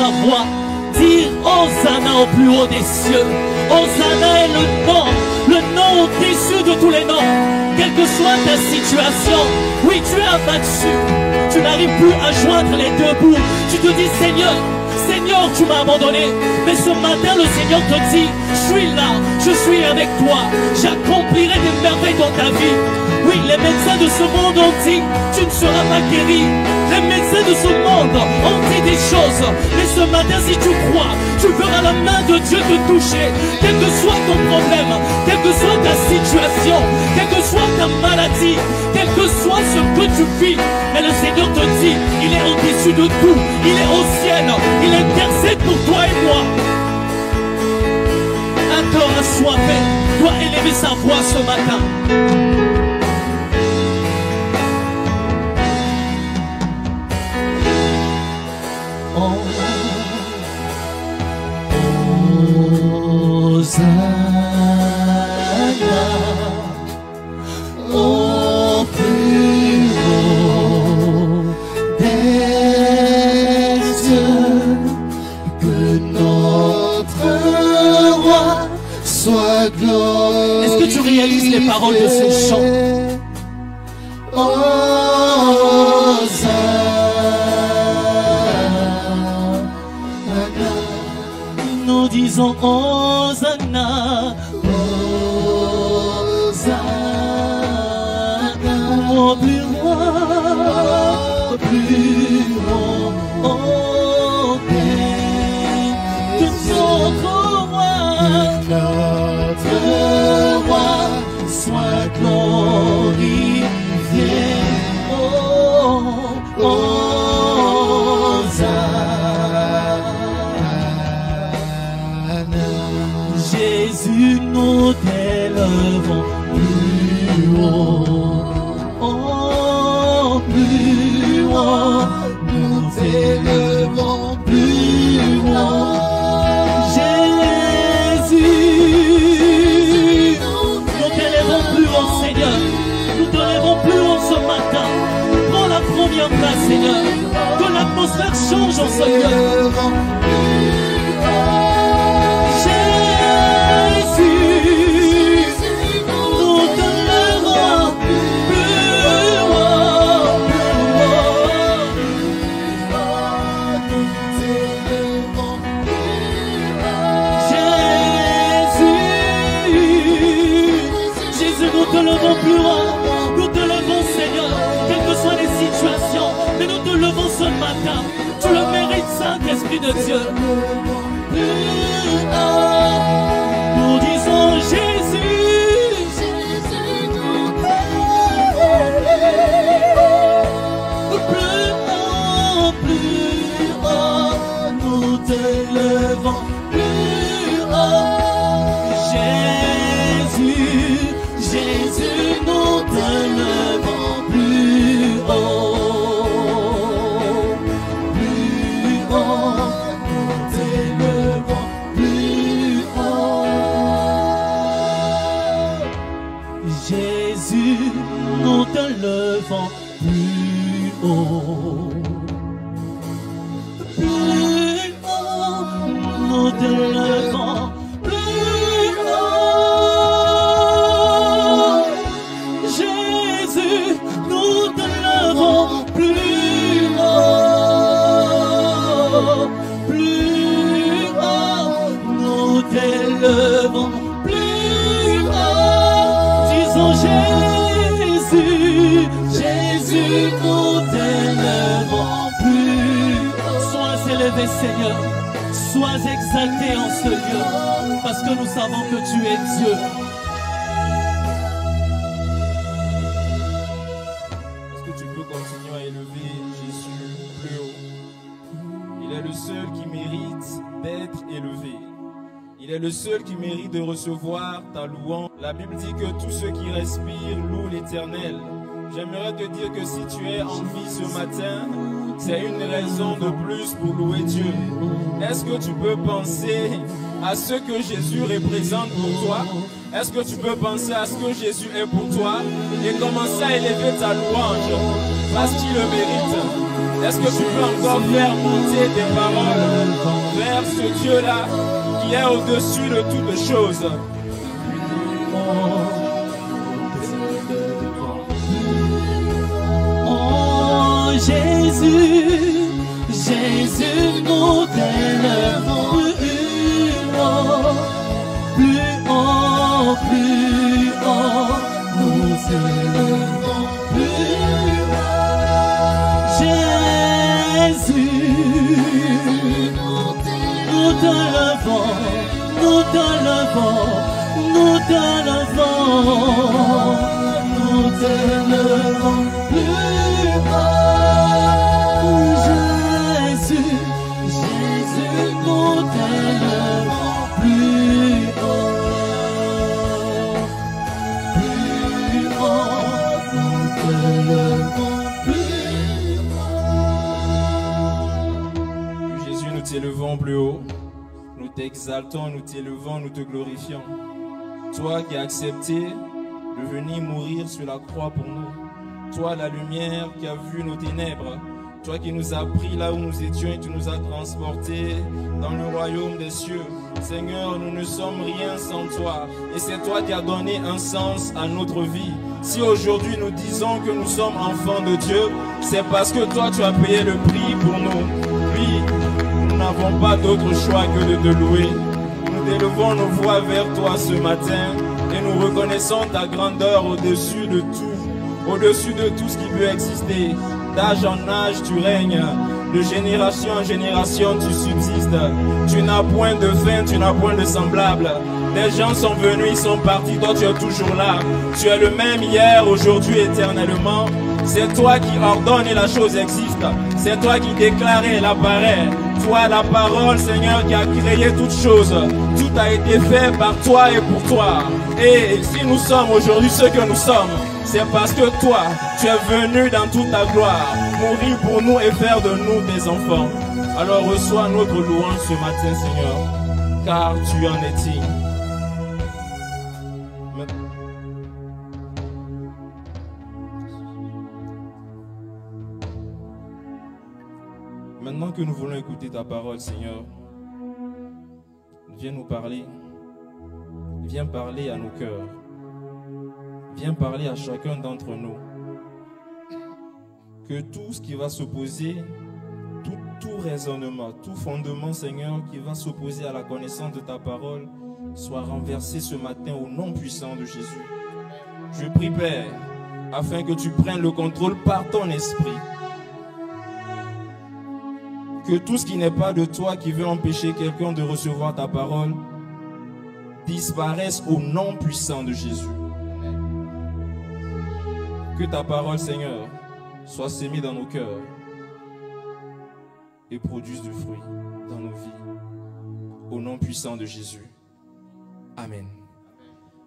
sa voix, dire Hosanna au plus haut des cieux. Hosanna est le nom au-dessus de tous les noms. Quelle que soit ta situation, oui, tu es abattu. Tu n'arrives plus à joindre les deux bouts. Tu te dis, Seigneur, tu m'as abandonné. Mais ce matin, le Seigneur te dit, je suis là, je suis avec toi. J'accomplirai des merveilles dans ta vie. Oui, les médecins de ce monde ont dit, tu ne seras pas guéri. Les médecins de ce monde ont dit des choses. Mais ce matin, si tu crois, tu verras la main de Dieu te toucher. Quel que soit ton problème, quelle que soit ta situation, quelle que soit ta maladie, quel que soit ce que tu vis, mais le Seigneur te dit, il est au-dessus de tout, il est au ciel, il intercède pour toi et moi. Un cœur assoiffé doit élever sa voix ce matin. Hosanna au plus haut des cieux, que notre roi soit glorifié. Est-ce que tu réalises les paroles de ce chant? Nous disons Hosanna, Hosanna, au plus haut, au plus haut, au de notre roi. Notre roi soit glorifié. Oh, Jésus, nous t'élevons plus haut, oh, plus haut, nous t'élevons plus haut. Jésus, nous t'élevons plus haut, Seigneur, nous t'élevons plus haut ce matin. Prends la première place, Seigneur, que l'atmosphère change en ce lieu. Nous te levons plus haut, nous te levons Seigneur, quelles que soient les situations, mais nous te levons ce matin, tu le mérites Saint-Esprit de Dieu. Plus haut, nous disons Jésus, plus haut, nous te levons plus haut. Jésus, nous te levons plus haut, nous t'élevons plus haut. Jésus, nous te levons plus haut, nous te levons. Levons plus haut, disons Jésus, Jésus, nous t'élevons plus haut. Sois élevé Seigneur, sois exalté en ce lieu, parce que nous savons que tu es Dieu. Est-ce que tu peux continuer à élever Jésus plus haut? Il est le seul qui mérite d'être élevé. Il est le seul qui mérite de recevoir ta louange. La Bible dit que tous ceux qui respirent louent l'Éternel. J'aimerais te dire que si tu es en vie ce matin, c'est une raison de plus pour louer Dieu. Est-ce que tu peux penser à ce que Jésus représente pour toi? Est-ce que tu peux penser à ce que Jésus est pour toi et commencer à élever ta louange parce qu'il le mérite? Est-ce que tu peux encore faire monter tes paroles ce Dieu-là qui est au-dessus de toutes choses. Oh Jésus, Jésus, nous t'élèvons plus haut, nous t'élèvons plus haut. Jésus, nous t'élèvons, nous t'élèvons, nous t'élèvons, nous t'élèvons plus haut. Jésus, Jésus, nous t'élèvons plus haut, nous t'élèvons plus haut. Jésus, nous t'élevons plus haut. Nous t'exaltons, nous t'élevons, nous te glorifions. Toi qui as accepté de venir mourir sur la croix pour nous. Toi la lumière qui a vu nos ténèbres. Toi qui nous as pris là où nous étions et tu nous as transportés dans le royaume des cieux. Seigneur, nous ne sommes rien sans toi. Et c'est toi qui as donné un sens à notre vie. Si aujourd'hui nous disons que nous sommes enfants de Dieu, c'est parce que toi tu as payé le prix pour nous. Oui, nous n'avons pas d'autre choix que de te louer. Nous élevons nos voix vers toi ce matin et nous reconnaissons ta grandeur au-dessus de tout, au-dessus de tout ce qui peut exister. D'âge en âge tu règnes, de génération en génération tu subsistes. Tu n'as point de fin, tu n'as point de semblable. Les gens sont venus, ils sont partis, toi tu es toujours là. Tu es le même hier, aujourd'hui, éternellement. C'est toi qui ordonne et la chose existe. C'est toi qui déclare et elle apparaît. Toi la parole, Seigneur, qui a créé toutes choses. Tout a été fait par toi et pour toi. Et si nous sommes aujourd'hui ce que nous sommes, c'est parce que toi, tu es venu dans toute ta gloire, mourir pour nous et faire de nous des enfants. Alors reçois notre louange ce matin, Seigneur, car tu en es digne. Maintenant que nous voulons écouter ta parole, Seigneur, viens nous parler. Viens parler à nos cœurs. Viens parler à chacun d'entre nous. Que tout ce qui va s'opposer, tout raisonnement, tout fondement, Seigneur, qui va s'opposer à la connaissance de ta parole, soit renversé ce matin au nom puissant de Jésus. Je prie, Père, afin que tu prennes le contrôle par ton esprit. Que tout ce qui n'est pas de toi, qui veut empêcher quelqu'un de recevoir ta parole, disparaisse au nom puissant de Jésus. Que ta parole, Seigneur, soit sémée dans nos cœurs et produise du fruit dans nos vies. Au nom puissant de Jésus. Amen.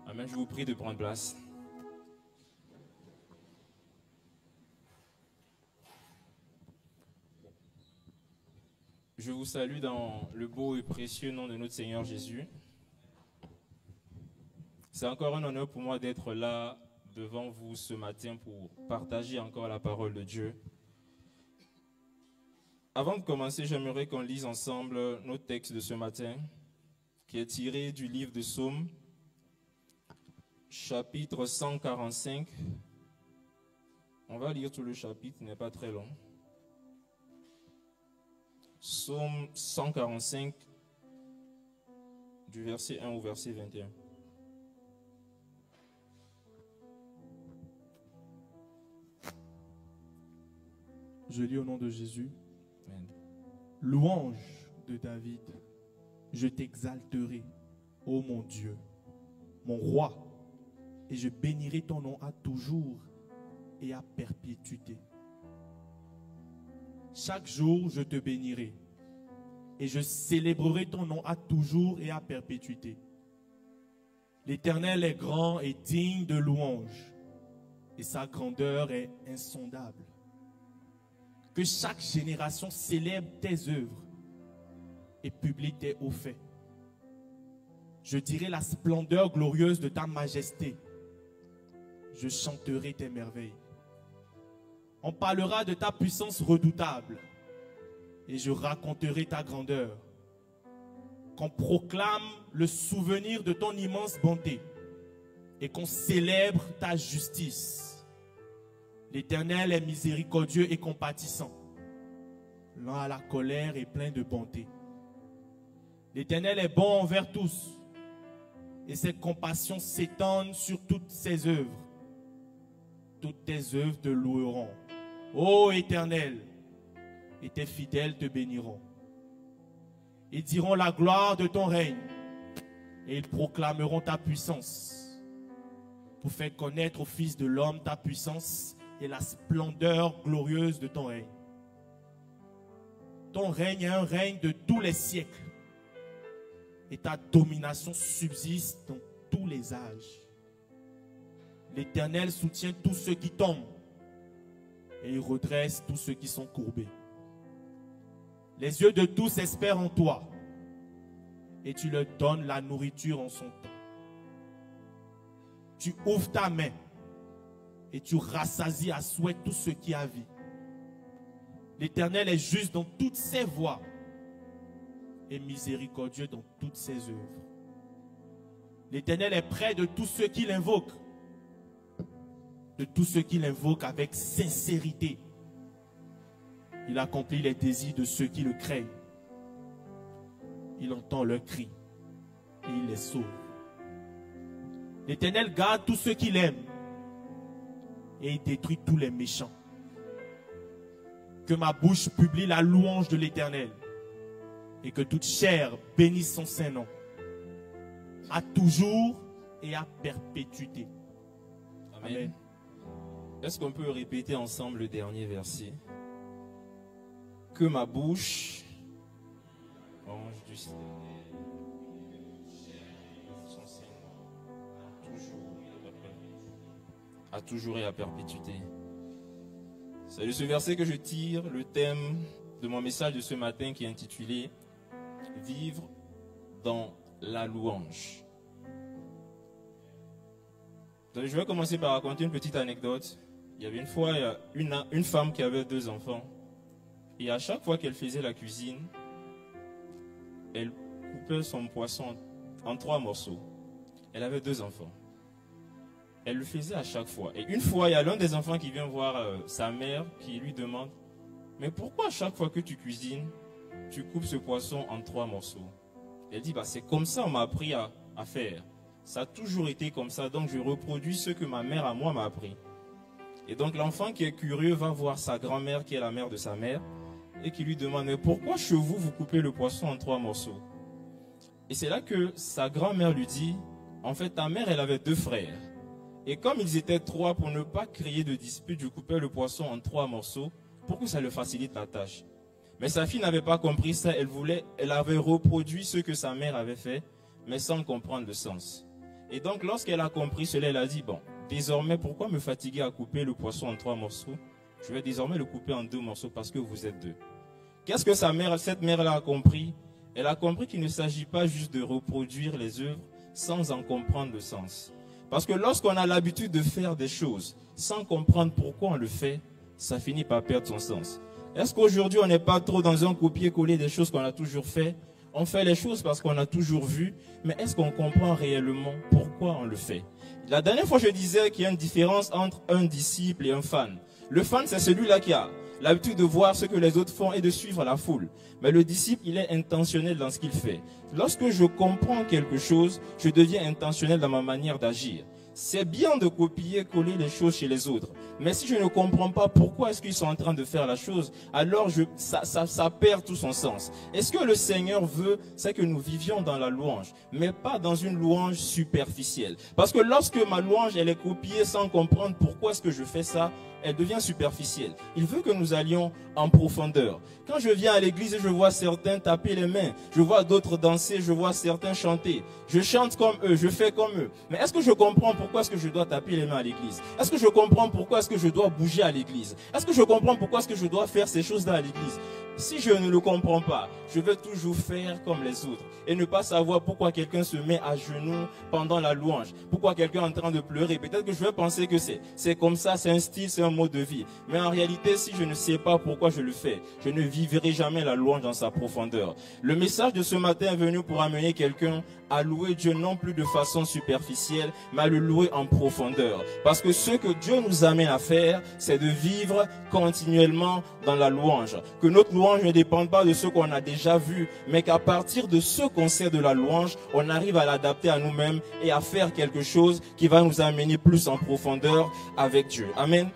Amen. Je vous prie de prendre place. Je vous salue dans le beau et précieux nom de notre Seigneur Jésus. C'est encore un honneur pour moi d'être là devant vous ce matin pour partager encore la parole de Dieu. Avant de commencer, j'aimerais qu'on lise ensemble notre texte de ce matin, qui est tiré du livre de Psaume, chapitre 145. On va lire tout le chapitre, il n'est pas très long. Psaume 145, du verset 1 au verset 21. Je lis au nom de Jésus. Amen. Louange de David, je t'exalterai, ô mon Dieu, mon roi, et je bénirai ton nom à toujours et à perpétuité. Chaque jour, je te bénirai, et je célébrerai ton nom à toujours et à perpétuité. L'Éternel est grand et digne de louange, et sa grandeur est insondable. Que chaque génération célèbre tes œuvres et publie tes hauts faits. Je dirai la splendeur glorieuse de ta majesté. Je chanterai tes merveilles. On parlera de ta puissance redoutable et je raconterai ta grandeur. qu'on proclame le souvenir de ton immense bonté et qu'on célèbre ta justice. L'Éternel est miséricordieux et compatissant, lent à la colère et plein de bonté. L'Éternel est bon envers tous et ses compassions s'étendent sur toutes ses œuvres. Toutes tes œuvres te loueront, ô Éternel, et tes fidèles te béniront. Ils diront la gloire de ton règne et ils proclameront ta puissance pour faire connaître au Fils de l'homme ta puissance et la splendeur glorieuse de ton règne. Ton règne est un règne de tous les siècles et ta domination subsiste dans tous les âges. L'Éternel soutient tous ceux qui tombent et il redresse tous ceux qui sont courbés. Les yeux de tous espèrent en toi et tu leur donnes la nourriture en son temps. Tu ouvres ta main et tu rassasies à souhait tout ce qui a vie. L'Éternel est juste dans toutes ses voies et miséricordieux dans toutes ses œuvres. L'Éternel est près de tous ceux qui l'invoquent, de tous ceux qui l'invoquent avec sincérité. Il accomplit les désirs de ceux qui le craignent. Il entend leurs cris et il les sauve. L'Éternel garde tous ceux qui l'aiment et il détruit tous les méchants. Que ma bouche publie la louange de l'Éternel et que toute chair bénisse son saint nom, à toujours et à perpétuité. Amen. Amen. Est-ce qu'on peut répéter ensemble le dernier verset? Que ma bouche, ange du ciel, son Saint à toujours et à perpétuité. C'est de ce verset que je tire le thème de mon message de ce matin qui est intitulé « Vivre dans la louange ». Donc, je vais commencer par raconter une petite anecdote. Il y avait une fois une femme qui avait 2 enfants. Et à chaque fois qu'elle faisait la cuisine, elle coupait son poisson en 3 morceaux. Elle avait 2 enfants. Elle le faisait à chaque fois. Et une fois, il y a l'un des enfants qui vient voir sa mère qui lui demande « Mais pourquoi à chaque fois que tu cuisines, tu coupes ce poisson en 3 morceaux ?» Elle dit « C'est comme ça on m'a appris à faire. Ça a toujours été comme ça, donc je reproduis ce que ma mère à moi m'a appris. » Et donc l'enfant qui est curieux va voir sa grand-mère qui est la mère de sa mère et qui lui demande « Mais pourquoi chez vous, vous coupez le poisson en 3 morceaux ?» Et c'est là que sa grand-mère lui dit « En fait, ta mère, elle avait 2 frères. Et comme ils étaient 3, pour ne pas créer de dispute, je coupais le poisson en 3 morceaux pour que ça le facilite la tâche. » Mais sa fille n'avait pas compris ça. Elle avait reproduit ce que sa mère avait fait, mais sans comprendre le sens. Et donc, lorsqu'elle a compris cela, elle a dit « Bon, désormais, pourquoi me fatiguer à couper le poisson en 3 morceaux? Je vais désormais le couper en 2 morceaux parce que vous êtes 2. » Qu'est-ce que cette mère-là a compris? Elle a compris qu'il ne s'agit pas juste de reproduire les œuvres sans en comprendre le sens. Parce que lorsqu'on a l'habitude de faire des choses sans comprendre pourquoi on le fait, ça finit par perdre son sens. Est-ce qu'aujourd'hui on n'est pas trop dans un copier-coller des choses qu'on a toujours fait? On fait les choses parce qu'on a toujours vu, mais est-ce qu'on comprend réellement pourquoi on le fait? La dernière fois je disais qu'il y a une différence entre un disciple et un fan. Le fan, c'est celui-là qui a l'habitude de voir ce que les autres font et de suivre la foule. Mais le disciple, il est intentionnel dans ce qu'il fait. Lorsque je comprends quelque chose, je deviens intentionnel dans ma manière d'agir. C'est bien de copier-coller les choses chez les autres. Mais si je ne comprends pas pourquoi est-ce qu'ils sont en train de faire la chose, alors ça perd tout son sens. Et ce que le Seigneur veut, c'est que nous vivions dans la louange, mais pas dans une louange superficielle. Parce que lorsque ma louange, elle est copiée sans comprendre pourquoi est-ce que je fais ça, elle devient superficielle. Il veut que nous allions en profondeur. Quand je viens à l'église, je vois certains taper les mains, je vois d'autres danser, je vois certains chanter. Je chante comme eux, je fais comme eux. Mais est-ce que je comprends pourquoi est-ce que je dois taper les mains à l'église? Est-ce que je comprends pourquoi est-ce que je dois bouger à l'église? Est-ce que je comprends pourquoi est-ce que je dois faire ces choses-là à l'église? Si je ne le comprends pas, je vais toujours faire comme les autres et ne pas savoir pourquoi quelqu'un se met à genoux pendant la louange, pourquoi quelqu'un est en train de pleurer. Peut-être que je vais penser que c'est comme ça, c'est un style, c'est un mode de vie. Mais en réalité, si je ne sais pas pourquoi je le fais, je ne vivrai jamais la louange dans sa profondeur. Le message de ce matin est venu pour amener quelqu'un à louer Dieu non plus de façon superficielle, mais à le louer en profondeur. Parce que ce que Dieu nous amène à faire, c'est de vivre continuellement dans la louange. Que notre louange ne dépende pas de ce qu'on a déjà vu, mais qu'à partir de ce qu'on sait de la louange, on arrive à l'adapter à nous-mêmes et à faire quelque chose qui va nous amener plus en profondeur avec Dieu. Amen.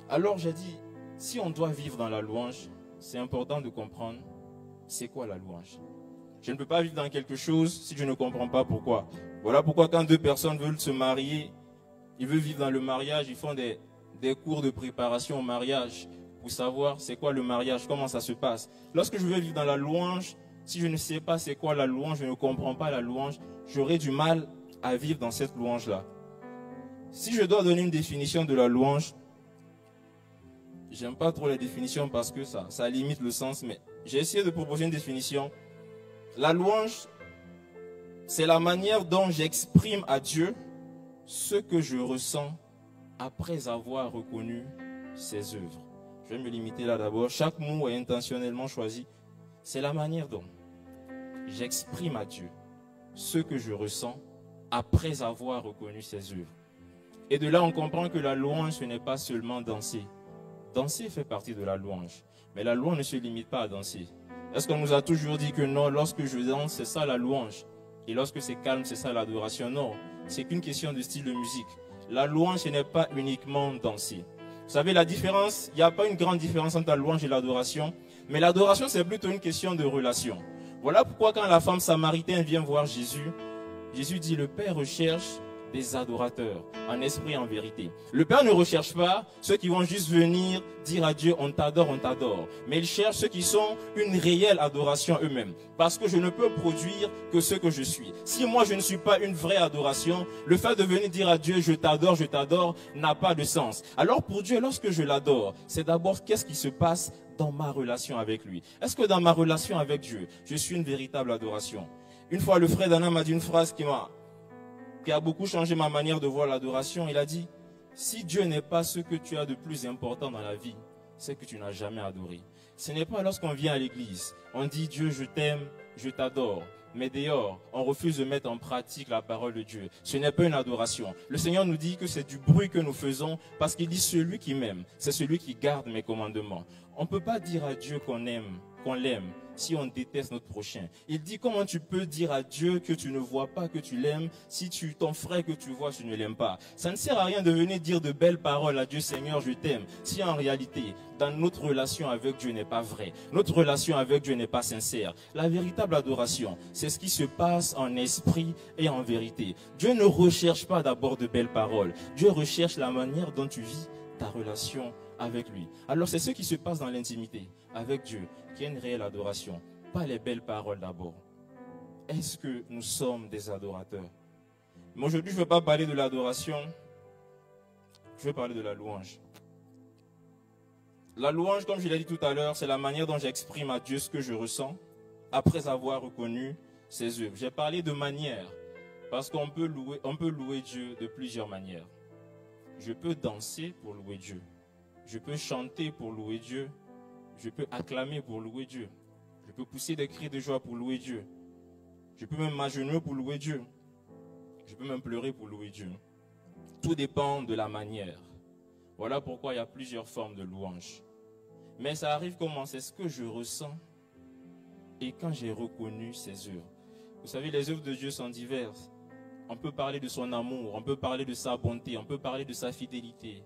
Alors j'ai dit, si on doit vivre dans la louange, c'est important de comprendre c'est quoi la louange. Je ne peux pas vivre dans quelque chose si je ne comprends pas pourquoi. Voilà pourquoi quand deux personnes veulent se marier, ils veulent vivre dans le mariage, ils font des cours de préparation au mariage pour savoir c'est quoi le mariage, comment ça se passe. Lorsque je veux vivre dans la louange, si je ne sais pas c'est quoi la louange, je ne comprends pas la louange, j'aurai du mal à vivre dans cette louange-là. Si je dois donner une définition de la louange, j'aime pas trop la définition parce que ça limite le sens, mais j'ai essayé de proposer une définition. La louange, c'est la manière dont j'exprime à Dieu ce que je ressens après avoir reconnu ses œuvres. Je vais me limiter là d'abord. Chaque mot est intentionnellement choisi. C'est la manière dont j'exprime à Dieu ce que je ressens après avoir reconnu ses œuvres. Et de là, on comprend que la louange, ce n'est pas seulement danser. Danser fait partie de la louange. Mais la louange ne se limite pas à danser. Est-ce qu'on nous a toujours dit que non, lorsque je danse, c'est ça la louange? Et lorsque c'est calme, c'est ça l'adoration? Non, c'est qu'une question de style de musique. La louange, ce n'est pas uniquement danser. Vous savez, la différence, il n'y a pas une grande différence entre la louange et l'adoration. Mais l'adoration, c'est plutôt une question de relation. Voilà pourquoi quand la femme samaritaine vient voir Jésus, Jésus dit, le Père recherche des adorateurs, en esprit et en vérité. Le Père ne recherche pas ceux qui vont juste venir dire à Dieu, on t'adore, mais il cherche ceux qui sont une réelle adoration eux-mêmes. Parce que je ne peux produire que ce que je suis. Si moi je ne suis pas une vraie adoration, le fait de venir dire à Dieu, je t'adore, n'a pas de sens. Alors pour Dieu, lorsque je l'adore, c'est d'abord qu'est-ce qui se passe dans ma relation avec lui. Est-ce que dans ma relation avec Dieu, je suis une véritable adoration? Une fois, le frère Dana m'a dit une phrase qui a beaucoup changé ma manière de voir l'adoration. Il a dit, si Dieu n'est pas ce que tu as de plus important dans la vie, c'est que tu n'as jamais adoré. Ce n'est pas lorsqu'on vient à l'église, on dit Dieu, je t'aime, je t'adore. Mais dehors, on refuse de mettre en pratique la parole de Dieu. Ce n'est pas une adoration. Le Seigneur nous dit que c'est du bruit que nous faisons parce qu'il dit celui qui m'aime, c'est celui qui garde mes commandements. On ne peut pas dire à Dieu qu'on l'aime, si on déteste notre prochain. Il dit, comment tu peux dire à Dieu que tu ne vois pas que tu l'aimes, si ton frère que tu vois, tu ne l'aimes pas. Ça ne sert à rien de venir dire de belles paroles à Dieu, Seigneur, je t'aime, si en réalité, dans notre relation avec Dieu n'est pas vraie. Notre relation avec Dieu n'est pas sincère. La véritable adoration, c'est ce qui se passe en esprit et en vérité. Dieu ne recherche pas d'abord de belles paroles. Dieu recherche la manière dont tu vis ta relation avec lui. Alors c'est ce qui se passe dans l'intimité avec Dieu, qui est une réelle adoration. Pas les belles paroles d'abord. Est-ce que nous sommes des adorateurs? Mais aujourd'hui, je ne veux pas parler de l'adoration. Je veux parler de la louange. La louange, comme je l'ai dit tout à l'heure, c'est la manière dont j'exprime à Dieu ce que je ressens après avoir reconnu ses œuvres. J'ai parlé de manière parce qu'on peut louer Dieu de plusieurs manières. Je peux danser pour louer Dieu. Je peux chanter pour louer Dieu. Je peux acclamer pour louer Dieu. Je peux pousser des cris de joie pour louer Dieu. Je peux même m'agenouiller pour louer Dieu. Je peux même pleurer pour louer Dieu. Tout dépend de la manière. Voilà pourquoi il y a plusieurs formes de louange. Mais ça arrive comment? C'est ce que je ressens et quand j'ai reconnu ses œuvres. Vous savez, les œuvres de Dieu sont diverses. On peut parler de son amour, on peut parler de sa bonté, on peut parler de sa fidélité,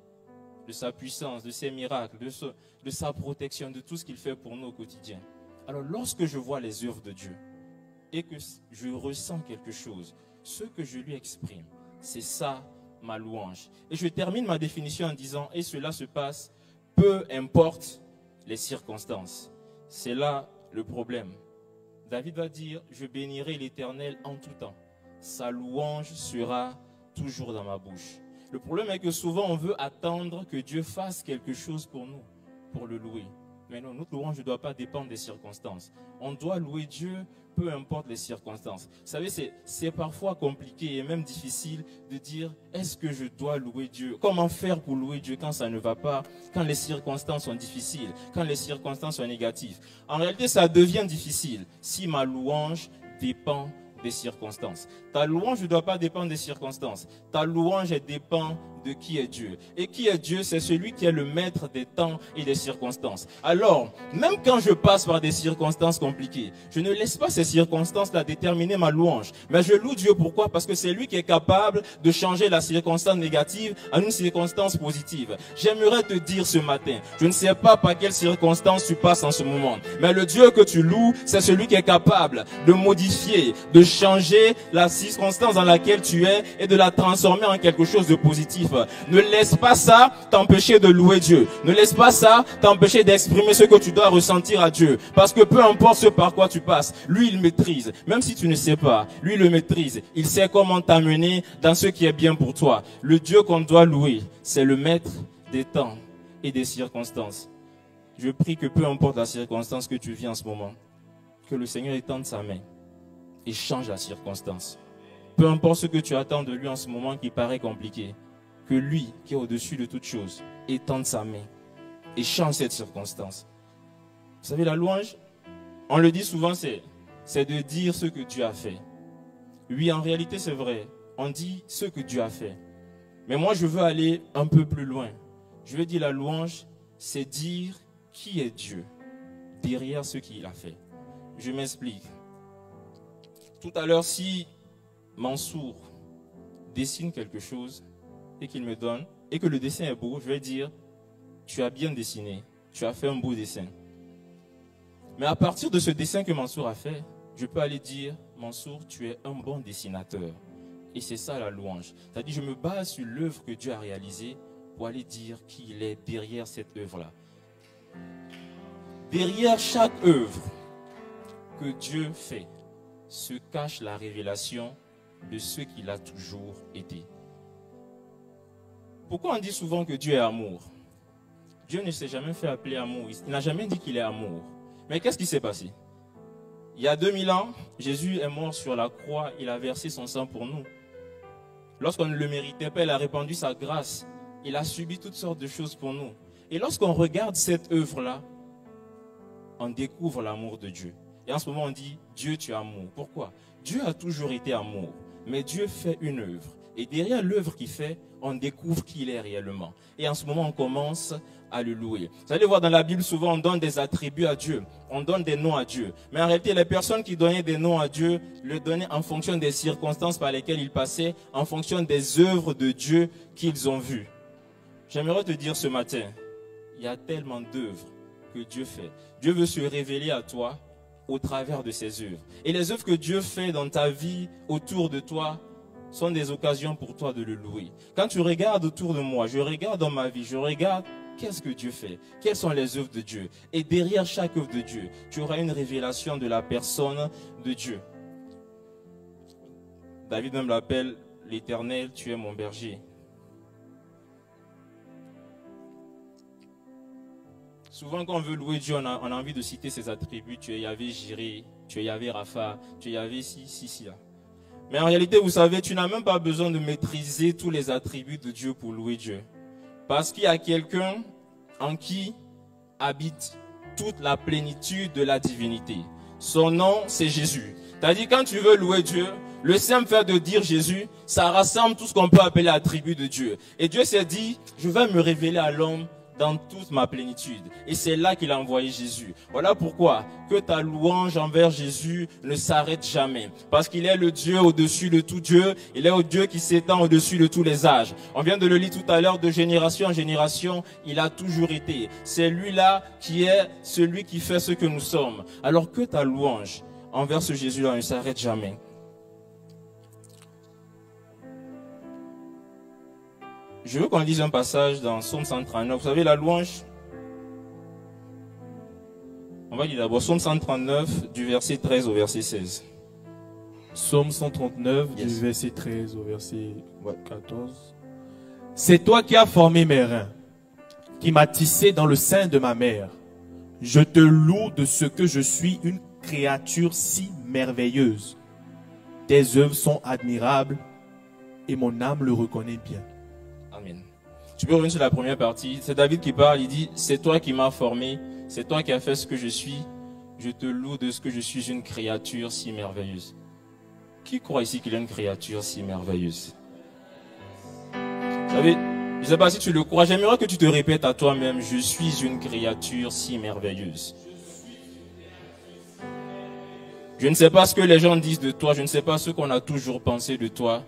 de sa puissance, de ses miracles, de sa protection, de tout ce qu'il fait pour nous au quotidien. Alors lorsque je vois les œuvres de Dieu et que je ressens quelque chose, ce que je lui exprime, c'est ça ma louange. Et je termine ma définition en disant, et cela se passe, peu importe les circonstances. C'est là le problème. David va dire, je bénirai l'Éternel en tout temps. Sa louange sera toujours dans ma bouche. Le problème est que souvent on veut attendre que Dieu fasse quelque chose pour nous, pour le louer. Mais non, notre louange ne doit pas dépendre des circonstances. On doit louer Dieu, peu importe les circonstances. Vous savez, c'est parfois compliqué et même difficile de dire, est-ce que je dois louer Dieu? Comment faire pour louer Dieu quand ça ne va pas, quand les circonstances sont difficiles, quand les circonstances sont négatives? En réalité, ça devient difficile si ma louange dépend des circonstances. Ta louange ne doit pas dépendre des circonstances. Ta louange dépend de qui est Dieu. Et qui est Dieu? C'est celui qui est le maître des temps et des circonstances. Alors, même quand je passe par des circonstances compliquées, je ne laisse pas ces circonstances-là déterminer ma louange. Mais je loue Dieu, pourquoi? Parce que c'est lui qui est capable de changer la circonstance négative en une circonstance positive. J'aimerais te dire ce matin, je ne sais pas par quelle circonstance tu passes en ce moment, mais le Dieu que tu loues, c'est celui qui est capable de modifier, de changer la circonstance dans laquelle tu es et de la transformer en quelque chose de positif. Ne laisse pas ça t'empêcher de louer Dieu. Ne laisse pas ça t'empêcher d'exprimer ce que tu dois ressentir à Dieu. Parce que peu importe ce par quoi tu passes, lui il maîtrise. Même si tu ne sais pas, lui il le maîtrise. Il sait comment t'amener dans ce qui est bien pour toi. Le Dieu qu'on doit louer, c'est le maître des temps et des circonstances. Je prie que peu importe la circonstance que tu vis en ce moment, que le Seigneur étende sa main et change la circonstance. Peu importe ce que tu attends de lui en ce moment qui paraît compliqué, que lui, qui est au-dessus de toute chose, étende sa main et change cette circonstance. Vous savez, la louange, on le dit souvent, c'est de dire ce que Dieu a fait. Oui, en réalité, c'est vrai. On dit ce que Dieu a fait. Mais moi, je veux aller un peu plus loin. Je veux dire, la louange, c'est dire qui est Dieu derrière ce qu'il a fait. Je m'explique. Tout à l'heure, si Mansour dessine quelque chose et qu'il me donne, et que le dessin est beau, je vais dire, tu as bien dessiné, tu as fait un beau dessin. Mais à partir de ce dessin que Mansour a fait, je peux aller dire, Mansour, tu es un bon dessinateur. Et c'est ça la louange. C'est-à-dire, je me base sur l'œuvre que Dieu a réalisée pour aller dire qui il est derrière cette œuvre-là. Derrière chaque œuvre que Dieu fait, se cache la révélation de ce qu'il a toujours été. Pourquoi on dit souvent que Dieu est amour? Dieu ne s'est jamais fait appeler amour. Il n'a jamais dit qu'il est amour. Mais qu'est-ce qui s'est passé? Il y a 2000 ans, Jésus est mort sur la croix. Il a versé son sang pour nous. Lorsqu'on ne le méritait pas, il a répandu sa grâce. Il a subi toutes sortes de choses pour nous. Et lorsqu'on regarde cette œuvre-là, on découvre l'amour de Dieu. Et en ce moment, on dit, Dieu, tu es amour. Pourquoi? Dieu a toujours été amour. Mais Dieu fait une œuvre. Et derrière l'œuvre qu'il fait, on découvre qui il est réellement. Et en ce moment, on commence à le louer. Vous allez voir dans la Bible, souvent, on donne des attributs à Dieu. On donne des noms à Dieu. Mais en réalité, les personnes qui donnaient des noms à Dieu, le donnaient en fonction des circonstances par lesquelles ils passaient, en fonction des œuvres de Dieu qu'ils ont vues. J'aimerais te dire ce matin, il y a tellement d'œuvres que Dieu fait. Dieu veut se révéler à toi au travers de ses œuvres. Et les œuvres que Dieu fait dans ta vie, autour de toi, sont des occasions pour toi de le louer. Quand tu regardes autour de moi, je regarde dans ma vie, je regarde qu'est-ce que Dieu fait, quelles sont les œuvres de Dieu. Et derrière chaque œuvre de Dieu, tu auras une révélation de la personne de Dieu. David même l'appelle l'Éternel, tu es mon berger. Souvent, quand on veut louer Dieu, on a envie de citer ses attributs. Tu es Yahvé Jiré, tu es Yahvé Rapha, tu es Yahvé si. Mais en réalité, vous savez, tu n'as même pas besoin de maîtriser tous les attributs de Dieu pour louer Dieu. Parce qu'il y a quelqu'un en qui habite toute la plénitude de la divinité. Son nom, c'est Jésus. C'est-à-dire, quand tu veux louer Dieu, le simple fait de dire Jésus, ça rassemble tout ce qu'on peut appeler attribut de Dieu. Et Dieu s'est dit, je vais me révéler à l'homme dans toute ma plénitude. Et c'est là qu'il a envoyé Jésus. Voilà pourquoi que ta louange envers Jésus ne s'arrête jamais. Parce qu'il est le Dieu au-dessus de tout Dieu. Il est le Dieu qui s'étend au-dessus de tous les âges. On vient de le lire tout à l'heure, de génération en génération, il a toujours été. C'est lui-là qui est celui qui fait ce que nous sommes. Alors que ta louange envers ce Jésus-là ne s'arrête jamais. Je veux qu'on lise un passage dans Psaume 139. Vous savez, la louange, on va lire d'abord Psaume 139 du verset 13 au verset 16. Psaume 139 du verset 13 au verset 14. C'est toi qui as formé mes reins, qui m'as tissé dans le sein de ma mère. Je te loue de ce que je suis une créature si merveilleuse. Tes œuvres sont admirables et mon âme le reconnaît bien. Amen. Tu peux revenir sur la première partie. C'est David qui parle. Il dit, c'est toi qui m'as formé. C'est toi qui as fait ce que je suis. Je te loue de ce que je suis une créature si merveilleuse. Qui croit ici qu'il est une créature si merveilleuse? Vous savez, je ne sais pas si tu le crois. J'aimerais que tu te répètes à toi-même. Je suis une créature si merveilleuse. Je ne sais pas ce que les gens disent de toi. Je ne sais pas ce qu'on a toujours pensé de toi.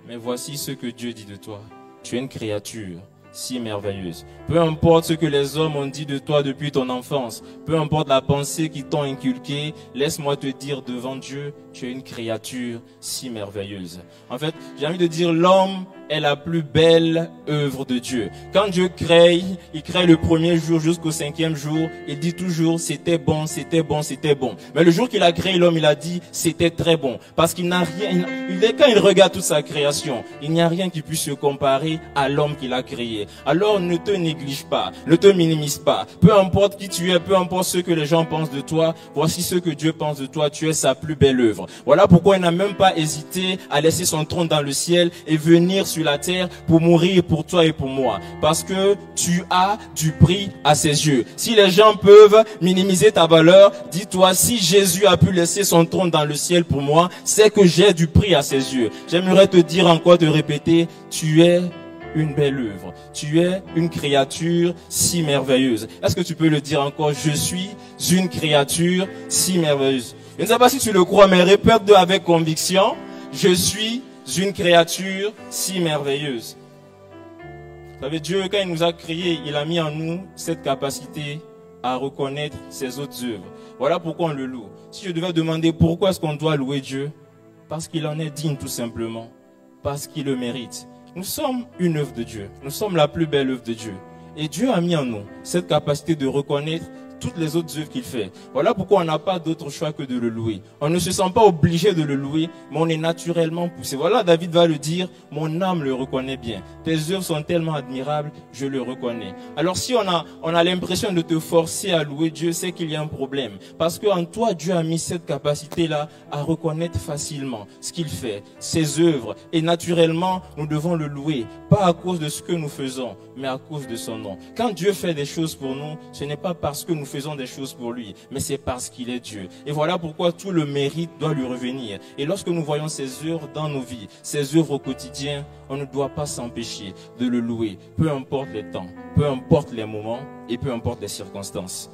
Mais voici ce que Dieu dit de toi. Tu es une créature si merveilleuse. Peu importe ce que les hommes ont dit de toi depuis ton enfance, peu importe la pensée qu'ils t'ont inculquée, laisse-moi te dire devant Dieu, tu es une créature si merveilleuse. En fait, j'ai envie de dire, l'homme est la plus belle œuvre de Dieu. Quand Dieu crée, il crée le premier jour jusqu'au 5e jour, il dit toujours c'était bon, c'était bon, c'était bon. Mais le jour qu'il a créé l'homme, il a dit c'était très bon. Parce qu'il n'a rien, quand il regarde toute sa création, il n'y a rien qui puisse se comparer à l'homme qu'il a créé. Alors ne te néglige pas, ne te minimise pas. Peu importe qui tu es, peu importe ce que les gens pensent de toi, voici ce que Dieu pense de toi, tu es sa plus belle œuvre. Voilà pourquoi il n'a même pas hésité à laisser son trône dans le ciel et venir sur la terre pour mourir pour toi et pour moi. Parce que tu as du prix à ses yeux. Si les gens peuvent minimiser ta valeur, dis-toi, si Jésus a pu laisser son trône dans le ciel pour moi, c'est que j'ai du prix à ses yeux. J'aimerais te dire encore, te répéter, tu es une belle œuvre. Tu es une créature si merveilleuse. Est-ce que tu peux le dire encore? Je suis une créature si merveilleuse. Je ne sais pas si tu le crois, mais répète-le avec conviction. Je suis une créature si merveilleuse. Vous savez, Dieu, quand il nous a créés, il a mis en nous cette capacité à reconnaître ses autres œuvres. Voilà pourquoi on le loue. Si je devais demander pourquoi est-ce qu'on doit louer Dieu, parce qu'il en est digne tout simplement, parce qu'il le mérite. Nous sommes une œuvre de Dieu. Nous sommes la plus belle œuvre de Dieu. Et Dieu a mis en nous cette capacité de reconnaître toutes les autres œuvres qu'il fait. Voilà pourquoi on n'a pas d'autre choix que de le louer. On ne se sent pas obligé de le louer, mais on est naturellement poussé. Voilà, David va le dire, mon âme le reconnaît bien. Tes œuvres sont tellement admirables, je le reconnais. Alors si on a l'impression de te forcer à louer Dieu, c'est qu'il y a un problème. Parce qu'en toi, Dieu a mis cette capacité-là à reconnaître facilement ce qu'il fait, ses œuvres. Et naturellement, nous devons le louer. Pas à cause de ce que nous faisons, mais à cause de son nom. Quand Dieu fait des choses pour nous, ce n'est pas parce que nous faisons des choses pour lui, mais c'est parce qu'il est Dieu. Et voilà pourquoi tout le mérite doit lui revenir. Et lorsque nous voyons ses œuvres dans nos vies, ses œuvres au quotidien, on ne doit pas s'empêcher de le louer, peu importe les temps, peu importe les moments et peu importe les circonstances.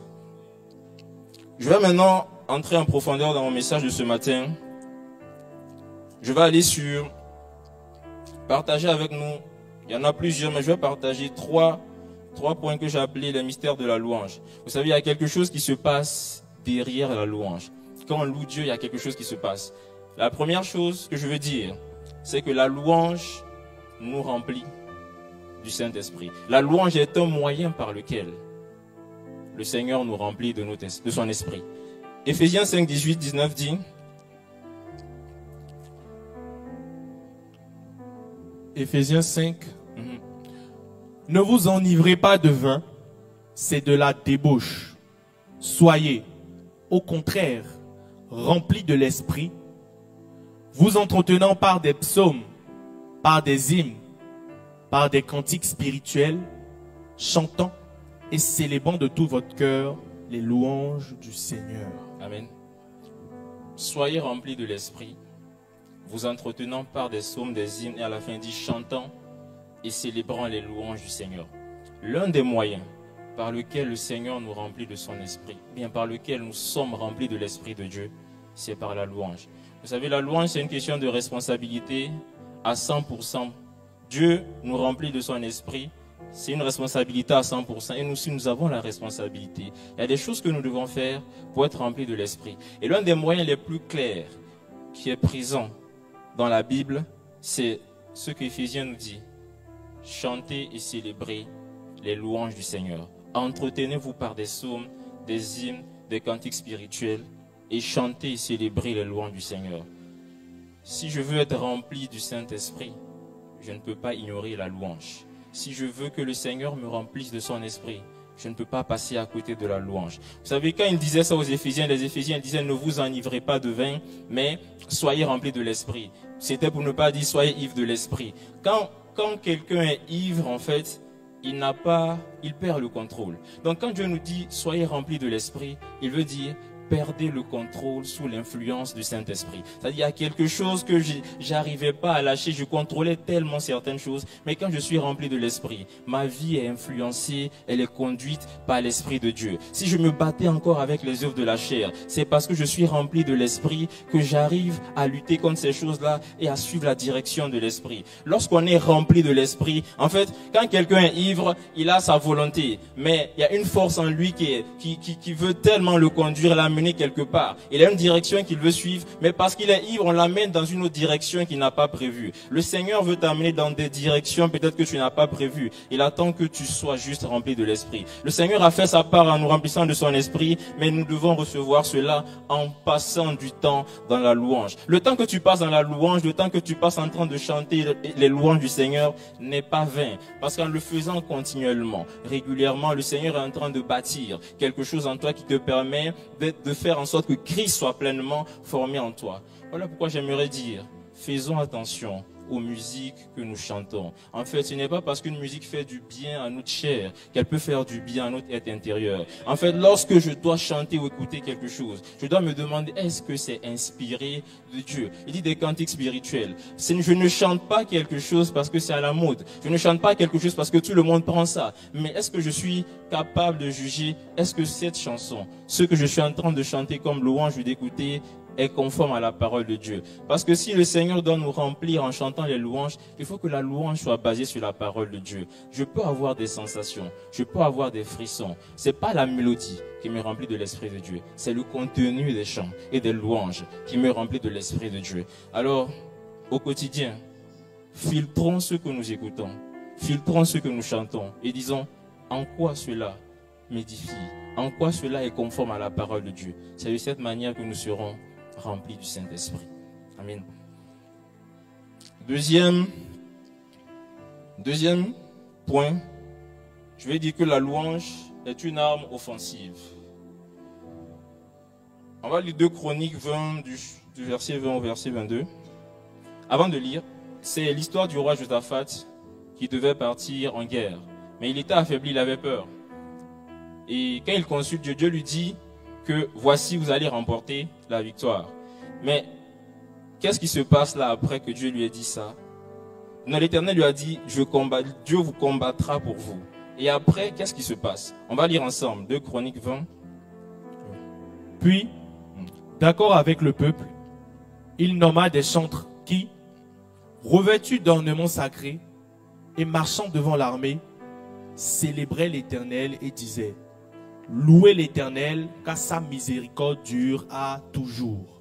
Je vais maintenant entrer en profondeur dans mon message de ce matin. Je vais aller sur partager avec nous. Il y en a plusieurs, mais je vais partager trois points que j'ai appelés les mystères de la louange. Vous savez, il y a quelque chose qui se passe derrière la louange. Quand on loue Dieu, il y a quelque chose qui se passe. La première chose que je veux dire, c'est que la louange nous remplit du Saint-Esprit. La louange est un moyen par lequel le Seigneur nous remplit de son esprit. Éphésiens 5, 18, 19 dit... Éphésiens 5. Ne vous enivrez pas de vin, c'est de la débauche. Soyez, au contraire, remplis de l'esprit, vous entretenant par des psaumes, par des hymnes, par des cantiques spirituels, chantant et célébrant de tout votre cœur les louanges du Seigneur. Amen. Soyez remplis de l'esprit, vous entretenant par des psaumes, des hymnes, et à la fin il dit chantant et célébrant les louanges du Seigneur. L'un des moyens par lequel le Seigneur nous remplit de son esprit, bien par lequel nous sommes remplis de l'esprit de Dieu, c'est par la louange. Vous savez, la louange, c'est une question de responsabilité à 100%. Dieu nous remplit de son esprit, c'est une responsabilité à 100%. Et nous aussi, nous avons la responsabilité. Il y a des choses que nous devons faire pour être remplis de l'esprit. Et l'un des moyens les plus clairs qui est présent dans la Bible, c'est ce qu'Éphésiens nous dit. Chantez et célébrez les louanges du Seigneur. Entretenez-vous par des psaumes, des hymnes, des cantiques spirituels et chantez et célébrez les louanges du Seigneur. Si je veux être rempli du Saint-Esprit, je ne peux pas ignorer la louange. Si je veux que le Seigneur me remplisse de son esprit, je ne peux pas passer à côté de la louange. Vous savez, quand il disait ça aux Éphésiens, les Éphésiens disaient ne vous enivrez pas de vin, mais soyez remplis de l'esprit. C'était pour ne pas dire soyez ivres de l'esprit. Quand quelqu'un est ivre, en fait, il perd le contrôle. Donc quand Dieu nous dit soyez remplis de l'esprit, il veut dire perdez le contrôle sous l'influence du Saint-Esprit. C'est-à-dire, il y a quelque chose que j'arrivais pas à lâcher, je contrôlais tellement certaines choses, mais quand je suis rempli de l'Esprit, ma vie est influencée, elle est conduite par l'Esprit de Dieu. Si je me battais encore avec les œuvres de la chair, c'est parce que je suis rempli de l'Esprit que j'arrive à lutter contre ces choses-là et à suivre la direction de l'Esprit. Lorsqu'on est rempli de l'Esprit, en fait, quand quelqu'un est ivre, il a sa volonté, mais il y a une force en lui qui veut tellement le conduire, l'amener quelque part. Il a une direction qu'il veut suivre, mais parce qu'il est ivre, on l'amène dans une autre direction qu'il n'a pas prévue. Le Seigneur veut t'amener dans des directions peut-être que tu n'as pas prévues. Il attend que tu sois juste rempli de l'Esprit. Le Seigneur a fait sa part en nous remplissant de son Esprit, mais nous devons recevoir cela en passant du temps dans la louange. Le temps que tu passes dans la louange, le temps que tu passes en train de chanter les louanges du Seigneur n'est pas vain, parce qu'en le faisant continuellement, régulièrement, le Seigneur est en train de bâtir quelque chose en toi qui te permet de faire en sorte que Christ soit pleinement formé en toi. Voilà pourquoi j'aimerais dire, faisons attention aux musiques que nous chantons. En fait, ce n'est pas parce qu'une musique fait du bien à notre chair qu'elle peut faire du bien à notre être intérieur. En fait, lorsque je dois chanter ou écouter quelque chose, je dois me demander, est-ce que c'est inspiré de Dieu? Il dit des cantiques spirituels. Je ne chante pas quelque chose parce que c'est à la mode. Je ne chante pas quelque chose parce que tout le monde prend ça. Mais est-ce que je suis capable de juger, est-ce que cette chanson, ce que je suis en train de chanter comme louange ou d'écouter, est conforme à la parole de Dieu? Parce que si le Seigneur doit nous remplir en chantant les louanges, il faut que la louange soit basée sur la parole de Dieu. Je peux avoir des sensations, je peux avoir des frissons. C'est pas la mélodie qui me remplit de l'Esprit de Dieu, c'est le contenu des chants et des louanges qui me remplit de l'Esprit de Dieu. Alors, au quotidien, filtrons ce que nous écoutons, filtrons ce que nous chantons et disons en quoi cela m'édifie, en quoi cela est conforme à la parole de Dieu. C'est de cette manière que nous serons rempli du Saint-Esprit. Amen. Deuxième point, je vais dire que la louange est une arme offensive. On va lire 2 Chroniques 20 du verset 20 au verset 22. Avant de lire, c'est l'histoire du roi Josaphat qui devait partir en guerre. Mais il était affaibli, il avait peur. Et quand il consulte Dieu, Dieu lui dit que voici, vous allez remporter la victoire. Mais qu'est-ce qui se passe là après que Dieu lui ait dit ça? Non, l'Éternel lui a dit, Dieu vous combattra pour vous. Et après, qu'est-ce qui se passe? On va lire ensemble, 2 Chroniques 20. Puis, d'accord avec le peuple, il nomma des chantres qui, revêtus d'ornements sacrés et marchant devant l'armée, célébraient l'Éternel et disaient, louez l'Éternel, car sa miséricorde dure à toujours.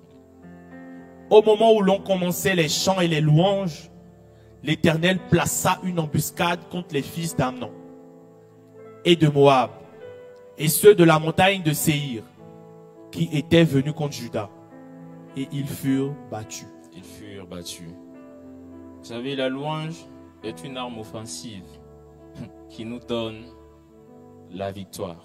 Au moment où l'on commençait les chants et les louanges, l'Éternel plaça une embuscade contre les fils d'Amnon et de Moab, et ceux de la montagne de Séhir, qui étaient venus contre Juda, et ils furent battus. Ils furent battus. Vous savez, la louange est une arme offensive qui nous donne la victoire.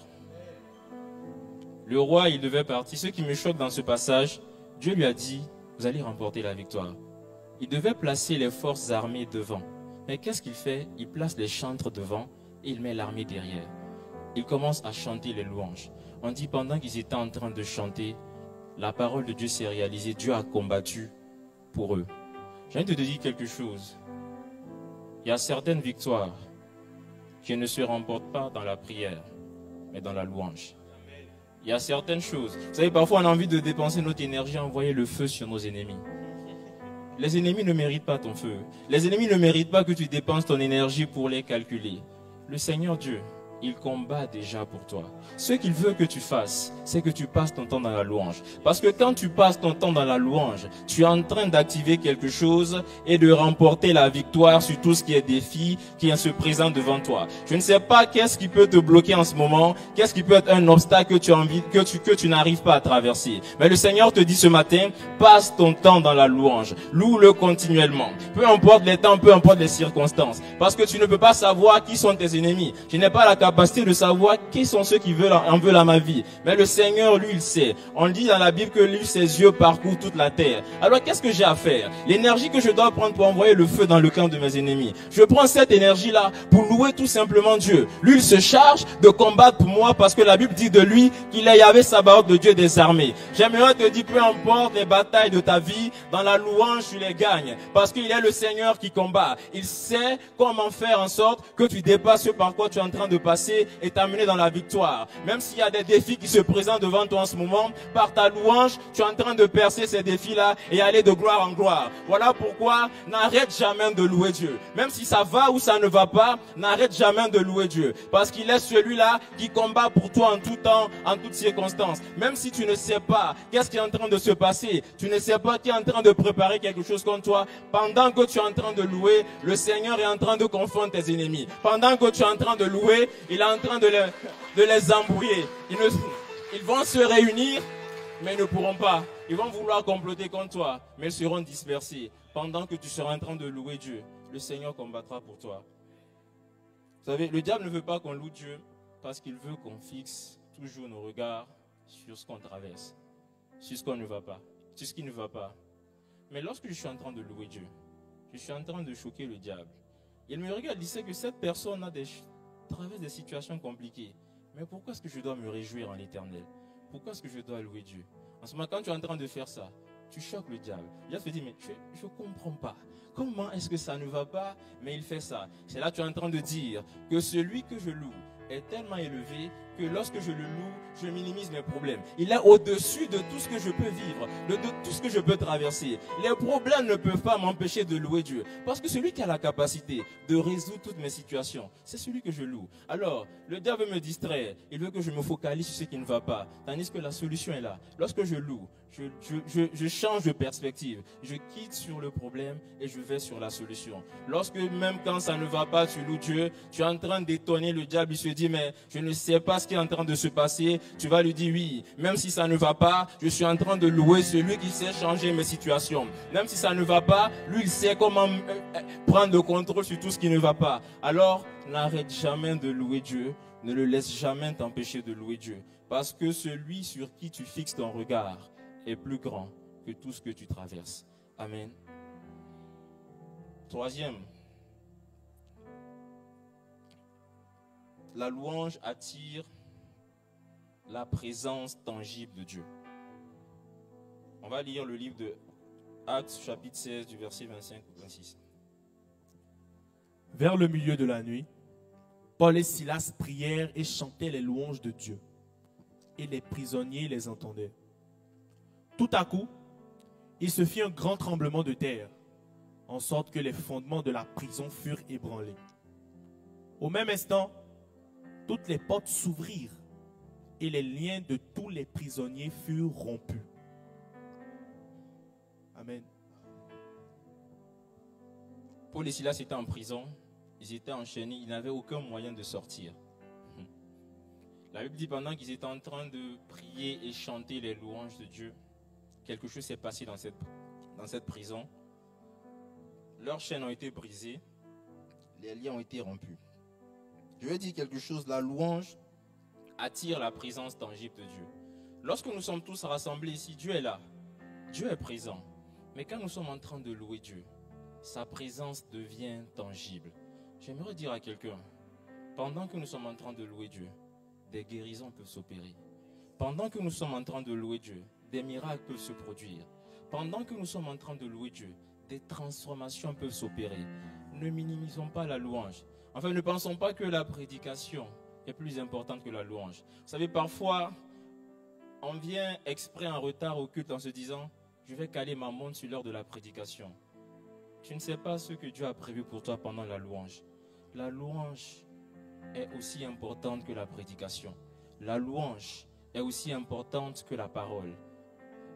Le roi, il devait partir. Ce qui me choque dans ce passage, Dieu lui a dit, vous allez remporter la victoire. Il devait placer les forces armées devant. Mais qu'est-ce qu'il fait? Il place les chantres devant et il met l'armée derrière. Il commence à chanter les louanges. On dit pendant qu'ils étaient en train de chanter, la parole de Dieu s'est réalisée. Dieu a combattu pour eux. J'ai envie de te dire quelque chose. Il y a certaines victoires qui ne se remportent pas dans la prière, mais dans la louange. Il y a certaines choses. Vous savez, parfois on a envie de dépenser notre énergie à envoyer le feu sur nos ennemis. Les ennemis ne méritent pas ton feu. Les ennemis ne méritent pas que tu dépenses ton énergie pour les calculer. Le Seigneur Dieu, il combat déjà pour toi. Ce qu'il veut que tu fasses, c'est que tu passes ton temps dans la louange. Parce que quand tu passes ton temps dans la louange, tu es en train d'activer quelque chose et de remporter la victoire sur tout ce qui est défi qui se présente devant toi. Je ne sais pas qu'est-ce qui peut te bloquer en ce moment, qu'est-ce qui peut être un obstacle que tu as envie, que tu n'arrives pas à traverser. Mais le Seigneur te dit ce matin, passe ton temps dans la louange. Loue-le continuellement. Peu importe les temps, peu importe les circonstances. Parce que tu ne peux pas savoir qui sont tes ennemis. Je n'ai pas la capacité capacité de savoir qui sont ceux qui en veulent à ma vie. Mais le Seigneur, lui, il sait. On dit dans la Bible que lui, ses yeux parcourent toute la terre. Alors, qu'est-ce que j'ai à faire? L'énergie que je dois prendre pour envoyer le feu dans le camp de mes ennemis. Je prends cette énergie-là pour louer tout simplement Dieu. Lui, il se charge de combattre pour moi parce que la Bible dit de lui qu'il est Yahvé Sabaoth, de Dieu des armées. J'aimerais te dire, peu importe les batailles de ta vie, dans la louange, tu les gagnes. Parce qu'il est le Seigneur qui combat. Il sait comment faire en sorte que tu dépasses ce par quoi tu es en train de passer et t'amener dans la victoire. Même s'il y a des défis qui se présentent devant toi en ce moment, par ta louange, tu es en train de percer ces défis-là et aller de gloire en gloire. Voilà pourquoi n'arrête jamais de louer Dieu. Même si ça va ou ça ne va pas, n'arrête jamais de louer Dieu. Parce qu'il est celui-là qui combat pour toi en tout temps, en toutes circonstances. Même si tu ne sais pas qu'est-ce qui est en train de se passer, tu ne sais pas qui est en train de préparer quelque chose contre toi, pendant que tu es en train de louer, le Seigneur est en train de confondre tes ennemis. Pendant que tu es en train de louer, il est en train de les embrouiller. Ils vont se réunir, mais ils ne pourront pas. Ils vont vouloir comploter contre toi, mais ils seront dispersés. Pendant que tu seras en train de louer Dieu, le Seigneur combattra pour toi. Vous savez, le diable ne veut pas qu'on loue Dieu parce qu'il veut qu'on fixe toujours nos regards sur ce qu'on traverse, sur ce qu'on ne va pas, sur ce qui ne va pas. Mais lorsque je suis en train de louer Dieu, je suis en train de choquer le diable. Il me regarde, il sait que cette personne traverse des situations compliquées. Mais pourquoi est-ce que je dois me réjouir en l'Éternel? Pourquoi est-ce que je dois louer Dieu? En ce moment, quand tu es en train de faire ça, tu choques le diable. Le diable se dit, mais je ne comprends pas. Comment est-ce que ça ne va pas, mais il fait ça? C'est là que tu es en train de dire que celui que je loue est tellement élevé que lorsque je le loue, je minimise mes problèmes. Il est au-dessus de tout ce que je peux vivre, de tout ce que je peux traverser. Les problèmes ne peuvent pas m'empêcher de louer Dieu. Parce que celui qui a la capacité de résoudre toutes mes situations, c'est celui que je loue. Alors, le diable veut me distraire. Il veut que je me focalise sur ce qui ne va pas. Tandis que la solution est là. Lorsque je loue, je change de perspective. Je quitte sur le problème et je vais sur la solution. Lorsque même quand ça ne va pas, tu loues Dieu, tu es en train d'étonner le diable. Il se dit, mais je ne sais pas ce qui est en train de se passer. Tu vas lui dire, oui, même si ça ne va pas, je suis en train de louer celui qui sait changer mes situations. Même si ça ne va pas, lui, il sait comment prendre le contrôle sur tout ce qui ne va pas. Alors, n'arrête jamais de louer Dieu. Ne le laisse jamais t'empêcher de louer Dieu. Parce que celui sur qui tu fixes ton regard est plus grand que tout ce que tu traverses. Amen. Troisième, la louange attire la présence tangible de Dieu. On va lire le livre de Actes, chapitre 16, du verset 25 au 26. Vers le milieu de la nuit, Paul et Silas prièrent et chantaient les louanges de Dieu. Et les prisonniers les entendaient. Tout à coup, il se fit un grand tremblement de terre, en sorte que les fondements de la prison furent ébranlés. Au même instant, toutes les portes s'ouvrirent et les liens de tous les prisonniers furent rompus. Amen. Paul et Silas étaient en prison, ils étaient enchaînés, ils n'avaient aucun moyen de sortir. La Bible dit pendant qu'ils étaient en train de prier et chanter les louanges de Dieu, quelque chose s'est passé dans cette prison. Leurs chaînes ont été brisées, les liens ont été rompus. Je veux dire quelque chose, la louange attire la présence tangible de Dieu. Lorsque nous sommes tous rassemblés ici, Dieu est là, Dieu est présent. Mais quand nous sommes en train de louer Dieu, sa présence devient tangible. J'aimerais dire à quelqu'un, pendant que nous sommes en train de louer Dieu, des guérisons peuvent s'opérer. Pendant que nous sommes en train de louer Dieu, des miracles peuvent se produire. Pendant que nous sommes en train de louer Dieu, des transformations peuvent s'opérer. Ne minimisons pas la louange. Enfin, ne pensons pas que la prédication est plus importante que la louange. Vous savez, parfois, on vient exprès en retard au culte en se disant, je vais caler ma montre sur l'heure de la prédication. Tu ne sais pas ce que Dieu a prévu pour toi pendant la louange. La louange est aussi importante que la prédication. La louange est aussi importante que la parole.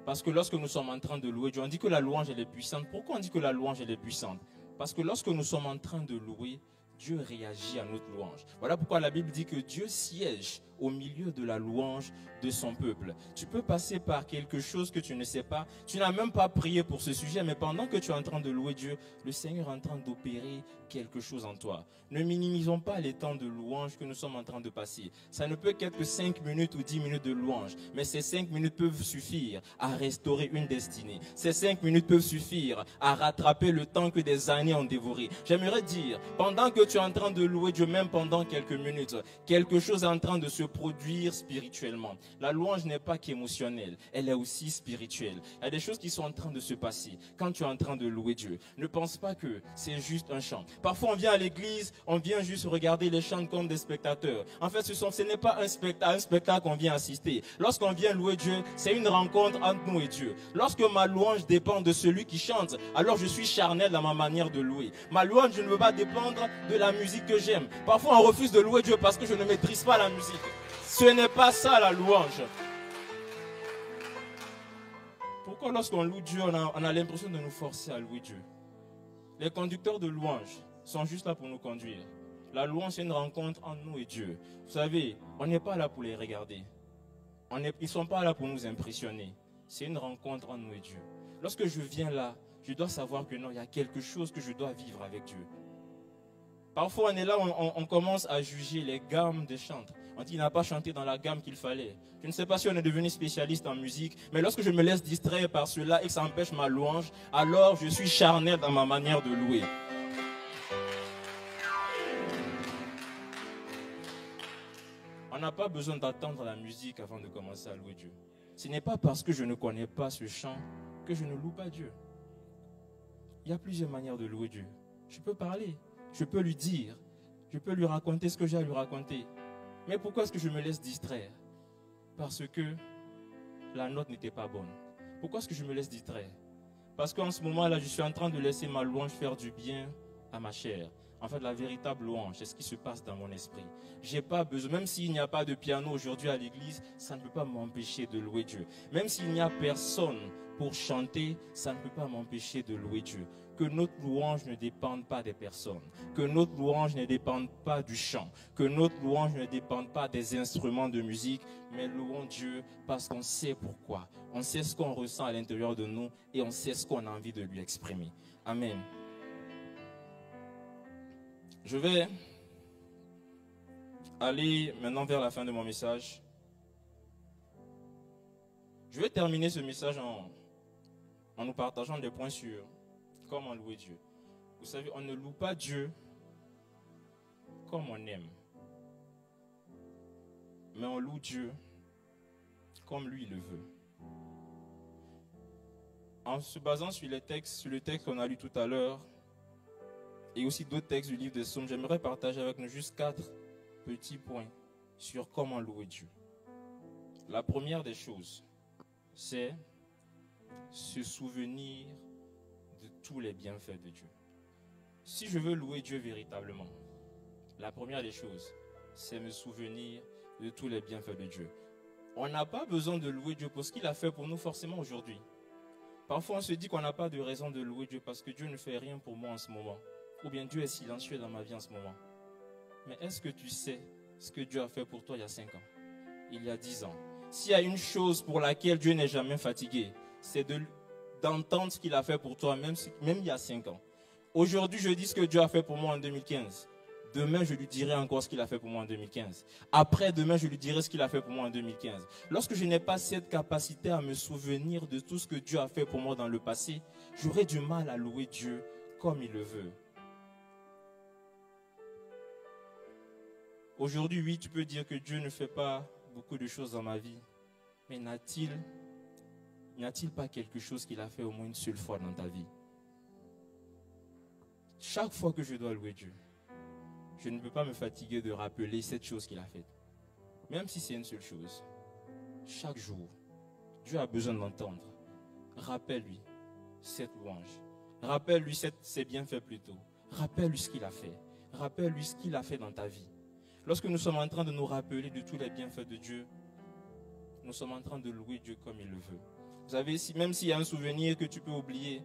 Parce que lorsque nous sommes en train de louer Dieu, on dit que la louange elle est puissante. Pourquoi on dit que la louange elle est puissante? Parce que lorsque nous sommes en train de louer, Dieu réagit à notre louange. Voilà pourquoi la Bible dit que Dieu siège au milieu de la louange de son peuple. Tu peux passer par quelque chose que tu ne sais pas. Tu n'as même pas prié pour ce sujet, mais pendant que tu es en train de louer Dieu, le Seigneur est en train d'opérer quelque chose en toi. Ne minimisons pas les temps de louange que nous sommes en train de passer. Ça ne peut qu'être que 5 minutes ou 10 minutes de louange, mais ces 5 minutes peuvent suffire à restaurer une destinée. Ces 5 minutes peuvent suffire à rattraper le temps que des années ont dévoré. J'aimerais dire, pendant que tu es en train de louer Dieu, même pendant quelques minutes, quelque chose est en train de se produire spirituellement. La louange n'est pas qu'émotionnelle, elle est aussi spirituelle. Il y a des choses qui sont en train de se passer quand tu es en train de louer Dieu. Ne pense pas que c'est juste un chant. Parfois on vient à l'église, on vient juste regarder les chants comme des spectateurs. En fait, ce n'est pas un spectacle qu'on vient assister. Lorsqu'on vient louer Dieu, c'est une rencontre entre nous et Dieu. Lorsque ma louange dépend de celui qui chante, alors je suis charnel dans ma manière de louer. Ma louange ne veut pas dépendre de la musique que j'aime. Parfois on refuse de louer Dieu parce que je ne maîtrise pas la musique. Ce n'est pas ça la louange. Pourquoi lorsqu'on loue Dieu, on a l'impression de nous forcer à louer Dieu? Les conducteurs de louange sont juste là pour nous conduire. La louange, c'est une rencontre entre nous et Dieu. Vous savez, on n'est pas là pour les regarder. Ils ne sont pas là pour nous impressionner. C'est une rencontre entre nous et Dieu. Lorsque je viens là, je dois savoir que non, il y a quelque chose que je dois vivre avec Dieu. Parfois, on est là, on commence à juger les gammes des chants. On dit qu'il n'a pas chanté dans la gamme qu'il fallait. Je ne sais pas si on est devenu spécialiste en musique, mais lorsque je me laisse distraire par cela et que ça empêche ma louange, alors je suis charnel dans ma manière de louer. On n'a pas besoin d'attendre la musique avant de commencer à louer Dieu. Ce n'est pas parce que je ne connais pas ce chant que je ne loue pas Dieu. Il y a plusieurs manières de louer Dieu. Je peux parler, je peux lui dire, je peux lui raconter ce que j'ai à lui raconter. Mais pourquoi est-ce que je me laisse distraire? Parce que la note n'était pas bonne. Pourquoi est-ce que je me laisse distraire? Parce qu'en ce moment-là, je suis en train de laisser ma louange faire du bien à ma chair. En fait, la véritable louange, c'est ce qui se passe dans mon esprit. J'ai pas besoin, même s'il n'y a pas de piano aujourd'hui à l'église, ça ne peut pas m'empêcher de louer Dieu. Même s'il n'y a personne pour chanter, ça ne peut pas m'empêcher de louer Dieu. Que notre louange ne dépende pas des personnes, que notre louange ne dépende pas du chant, que notre louange ne dépende pas des instruments de musique, mais louons Dieu parce qu'on sait pourquoi. On sait ce qu'on ressent à l'intérieur de nous et on sait ce qu'on a envie de lui exprimer. Amen. Je vais aller maintenant vers la fin de mon message. Je vais terminer ce message en nous partageant des points sur comment louer Dieu. Vous savez, on ne loue pas Dieu comme on aime, mais on loue Dieu comme lui le veut. En se basant sur le texte qu'on a lu tout à l'heure, et aussi d'autres textes du livre des Psaumes, j'aimerais partager avec nous juste 4 petits points sur comment louer Dieu. La première des choses, c'est se souvenir de tous les bienfaits de Dieu. Si je veux louer Dieu véritablement, la première des choses, c'est me souvenir de tous les bienfaits de Dieu. On n'a pas besoin de louer Dieu pour ce qu'il a fait pour nous forcément aujourd'hui. Parfois on se dit qu'on n'a pas de raison de louer Dieu parce que Dieu ne fait rien pour moi en ce moment. Ou bien Dieu est silencieux dans ma vie en ce moment. Mais est-ce que tu sais ce que Dieu a fait pour toi il y a 5 ans, il y a 10 ans? S'il y a une chose pour laquelle Dieu n'est jamais fatigué, c'est d'entendre ce qu'il a fait pour toi, même il y a 5 ans. Aujourd'hui, je dis ce que Dieu a fait pour moi en 2015. Demain, je lui dirai encore ce qu'il a fait pour moi en 2015. Après, demain, je lui dirai ce qu'il a fait pour moi en 2015. Lorsque je n'ai pas cette capacité à me souvenir de tout ce que Dieu a fait pour moi dans le passé, j'aurai du mal à louer Dieu comme il le veut. Aujourd'hui, oui, tu peux dire que Dieu ne fait pas beaucoup de choses dans ma vie. Mais n'y a-t-il pas quelque chose qu'il a fait au moins une seule fois dans ta vie? Chaque fois que je dois louer Dieu, je ne peux pas me fatiguer de rappeler cette chose qu'il a faite. Même si c'est une seule chose. Chaque jour, Dieu a besoin d'entendre. Rappelle-lui cette louange. Rappelle-lui ses bienfaits plutôt. Rappelle-lui ce qu'il a fait. Rappelle-lui ce qu'il a fait dans ta vie. Lorsque nous sommes en train de nous rappeler de tous les bienfaits de Dieu, nous sommes en train de louer Dieu comme il le veut. Vous savez, même s'il y a un souvenir que tu peux oublier,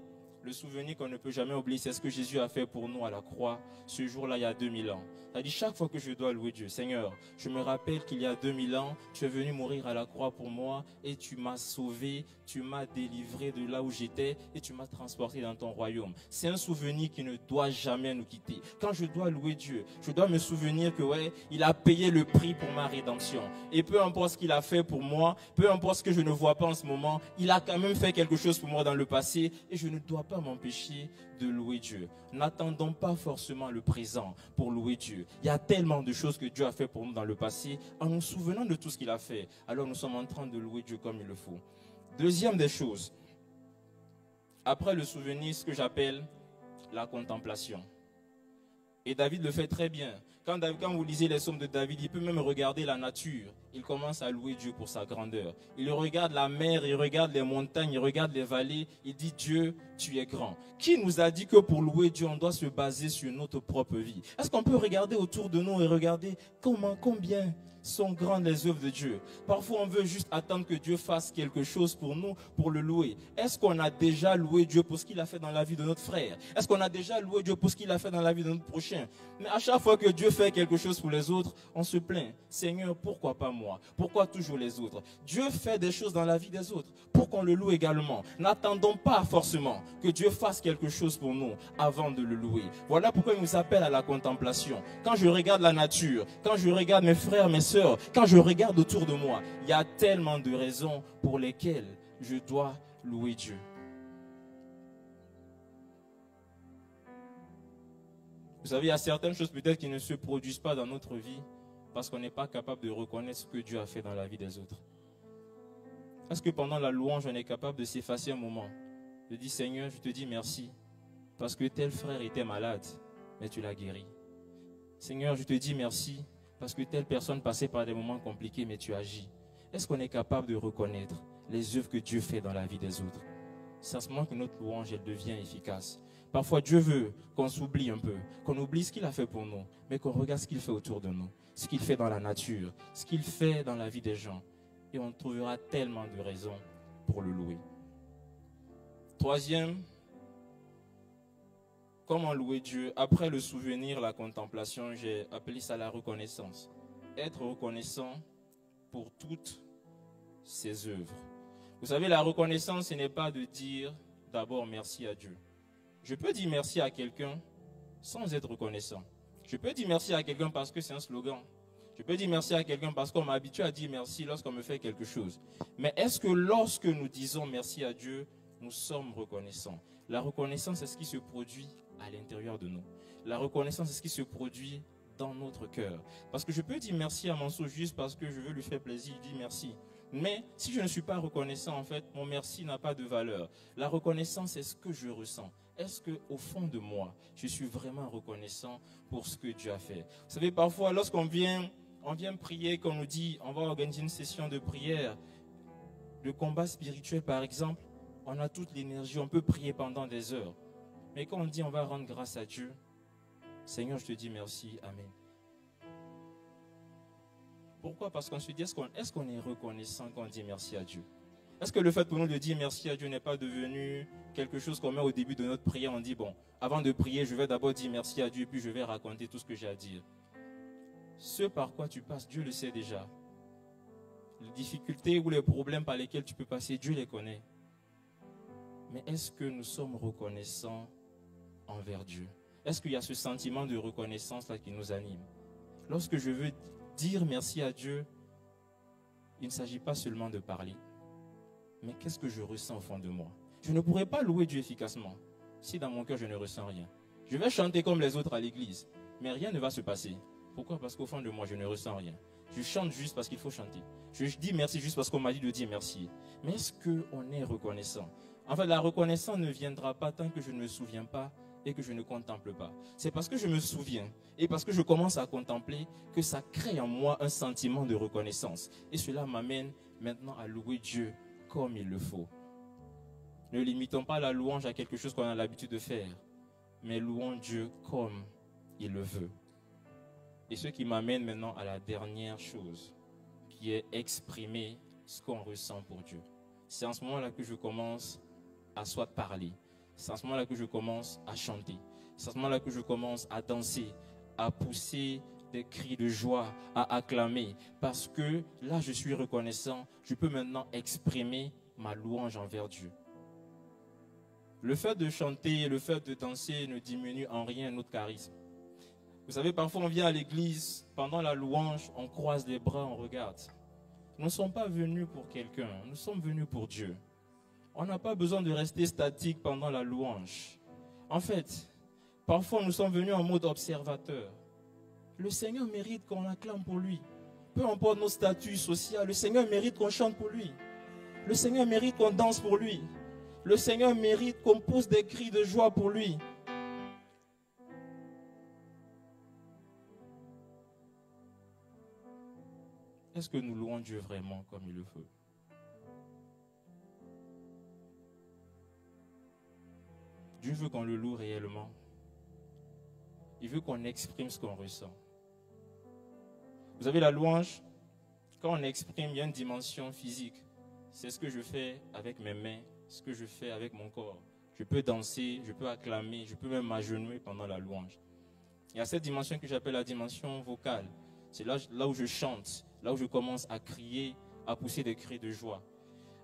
le souvenir qu'on ne peut jamais oublier, c'est ce que Jésus a fait pour nous à la croix, ce jour-là, il y a 2000 ans. C'est-à-dire, chaque fois que je dois louer Dieu, Seigneur, je me rappelle qu'il y a 2000 ans, tu es venu mourir à la croix pour moi et tu m'as sauvé, tu m'as délivré de là où j'étais et tu m'as transporté dans ton royaume. C'est un souvenir qui ne doit jamais nous quitter. Quand je dois louer Dieu, je dois me souvenir que, ouais, il a payé le prix pour ma rédemption. Et peu importe ce qu'il a fait pour moi, peu importe ce que je ne vois pas en ce moment, il a quand même fait quelque chose pour moi dans le passé et je ne dois pas m'empêcher de louer Dieu. N'attendons pas forcément le présent pour louer Dieu. Il y a tellement de choses que Dieu a fait pour nous dans le passé. En nous souvenant de tout ce qu'il a fait, alors nous sommes en train de louer Dieu comme il le faut. Deuxième des choses, après le souvenir, ce que j'appelle la contemplation. Et David le fait très bien. Quand vous lisez les psaumes de David, il peut même regarder la nature. Il commence à louer Dieu pour sa grandeur. Il regarde la mer, il regarde les montagnes, il regarde les vallées. Il dit, Dieu, tu es grand. Qui nous a dit que pour louer Dieu, on doit se baser sur notre propre vie? Est-ce qu'on peut regarder autour de nous et regarder combien sont grandes les œuvres de Dieu? Parfois, on veut juste attendre que Dieu fasse quelque chose pour nous, pour le louer. Est-ce qu'on a déjà loué Dieu pour ce qu'il a fait dans la vie de notre frère? Est-ce qu'on a déjà loué Dieu pour ce qu'il a fait dans la vie de notre prochain? Mais à chaque fois que Dieu fait quelque chose pour les autres, on se plaint. Seigneur, pourquoi pas moi? Pourquoi toujours les autres? Dieu fait des choses dans la vie des autres pour qu'on le loue également. N'attendons pas forcément que Dieu fasse quelque chose pour nous avant de le louer. Voilà pourquoi il nous appelle à la contemplation. Quand je regarde la nature, quand je regarde mes frères, mes sœurs, quand je regarde autour de moi, il y a tellement de raisons pour lesquelles je dois louer Dieu. Vous savez, il y a certaines choses peut-être qui ne se produisent pas dans notre vie parce qu'on n'est pas capable de reconnaître ce que Dieu a fait dans la vie des autres. Est-ce que pendant la louange, on est capable de s'effacer un moment, de dire, Seigneur, je te dis merci parce que tel frère était malade, mais tu l'as guéri. Seigneur, je te dis merci parce que telle personne passait par des moments compliqués, mais tu agis. Est-ce qu'on est capable de reconnaître les œuvres que Dieu fait dans la vie des autres? C'est à ce moment que notre louange, elle devient efficace. Parfois, Dieu veut qu'on s'oublie un peu, qu'on oublie ce qu'il a fait pour nous, mais qu'on regarde ce qu'il fait autour de nous, ce qu'il fait dans la nature, ce qu'il fait dans la vie des gens. Et on trouvera tellement de raisons pour le louer. Troisième, comment louer Dieu? Après le souvenir, la contemplation, j'ai appelé ça la reconnaissance. Être reconnaissant pour toutes ses œuvres. Vous savez, la reconnaissance, ce n'est pas de dire d'abord merci à Dieu. Je peux dire merci à quelqu'un sans être reconnaissant. Je peux dire merci à quelqu'un parce que c'est un slogan. Je peux dire merci à quelqu'un parce qu'on m'a habitué à dire merci lorsqu'on me fait quelque chose. Mais est-ce que lorsque nous disons merci à Dieu, nous sommes reconnaissants? La reconnaissance, c'est ce qui se produit à l'intérieur de nous. La reconnaissance, c'est ce qui se produit dans notre cœur. Parce que je peux dire merci à mon soeur juste parce que je veux lui faire plaisir, je dis merci. Mais si je ne suis pas reconnaissant, en fait, mon merci n'a pas de valeur. La reconnaissance, c'est ce que je ressens. Est-ce qu'au fond de moi, je suis vraiment reconnaissant pour ce que Dieu a fait? Vous savez, parfois, lorsqu'on vient prier, qu'on nous dit, on va organiser une session de prière, de combat spirituel par exemple, on a toute l'énergie, on peut prier pendant des heures. Mais quand on dit on va rendre grâce à Dieu, Seigneur, je te dis merci, Amen. Pourquoi? Parce qu'on se dit, est-ce qu'on est reconnaissant quand on dit merci à Dieu? Est-ce que le fait pour nous de dire merci à Dieu n'est pas devenu quelque chose qu'on met au début de notre prière? On dit, bon, avant de prier, je vais d'abord dire merci à Dieu, puis je vais raconter tout ce que j'ai à dire. Ce par quoi tu passes, Dieu le sait déjà. Les difficultés ou les problèmes par lesquels tu peux passer, Dieu les connaît. Mais est-ce que nous sommes reconnaissants envers Dieu? Est-ce qu'il y a ce sentiment de reconnaissance-là qui nous anime? Lorsque je veux dire merci à Dieu, il ne s'agit pas seulement de parler. Mais qu'est-ce que je ressens au fond de moi? Je ne pourrais pas louer Dieu efficacement si dans mon cœur je ne ressens rien. Je vais chanter comme les autres à l'église, mais rien ne va se passer. Pourquoi? Parce qu'au fond de moi, je ne ressens rien. Je chante juste parce qu'il faut chanter. Je dis merci juste parce qu'on m'a dit de dire merci. Mais est-ce qu'on est reconnaissant? En fait, la reconnaissance ne viendra pas tant que je ne me souviens pas et que je ne contemple pas. C'est parce que je me souviens et parce que je commence à contempler que ça crée en moi un sentiment de reconnaissance. Et cela m'amène maintenant à louer Dieu comme il le faut. Ne limitons pas la louange à quelque chose qu'on a l'habitude de faire, mais louons Dieu comme il le veut. Et ce qui m'amène maintenant à la dernière chose, qui est exprimer ce qu'on ressent pour Dieu. C'est en ce moment-là que je commence à soit parler, c'est à ce moment-là que je commence à chanter. C'est à ce moment-là que je commence à danser, à pousser des cris de joie, à acclamer. Parce que là, je suis reconnaissant. Je peux maintenant exprimer ma louange envers Dieu. Le fait de chanter, le fait de danser ne diminue en rien notre charisme. Vous savez, parfois on vient à l'église, pendant la louange, on croise les bras, on regarde. Nous ne sommes pas venus pour quelqu'un, nous sommes venus pour Dieu. On n'a pas besoin de rester statique pendant la louange. En fait, parfois nous sommes venus en mode observateur. Le Seigneur mérite qu'on acclame pour lui. Peu importe nos statuts sociaux, le Seigneur mérite qu'on chante pour lui. Le Seigneur mérite qu'on danse pour lui. Le Seigneur mérite qu'on pousse des cris de joie pour lui. Est-ce que nous louons Dieu vraiment comme il le faut? Dieu veut qu'on le loue réellement. Il veut qu'on exprime ce qu'on ressent. Vous savez, la louange, quand on exprime, il y a une dimension physique. C'est ce que je fais avec mes mains, ce que je fais avec mon corps. Je peux danser, je peux acclamer, je peux même m'agenouiller pendant la louange. Il y a cette dimension que j'appelle la dimension vocale. C'est là où je chante, là où je commence à crier, à pousser des cris de joie.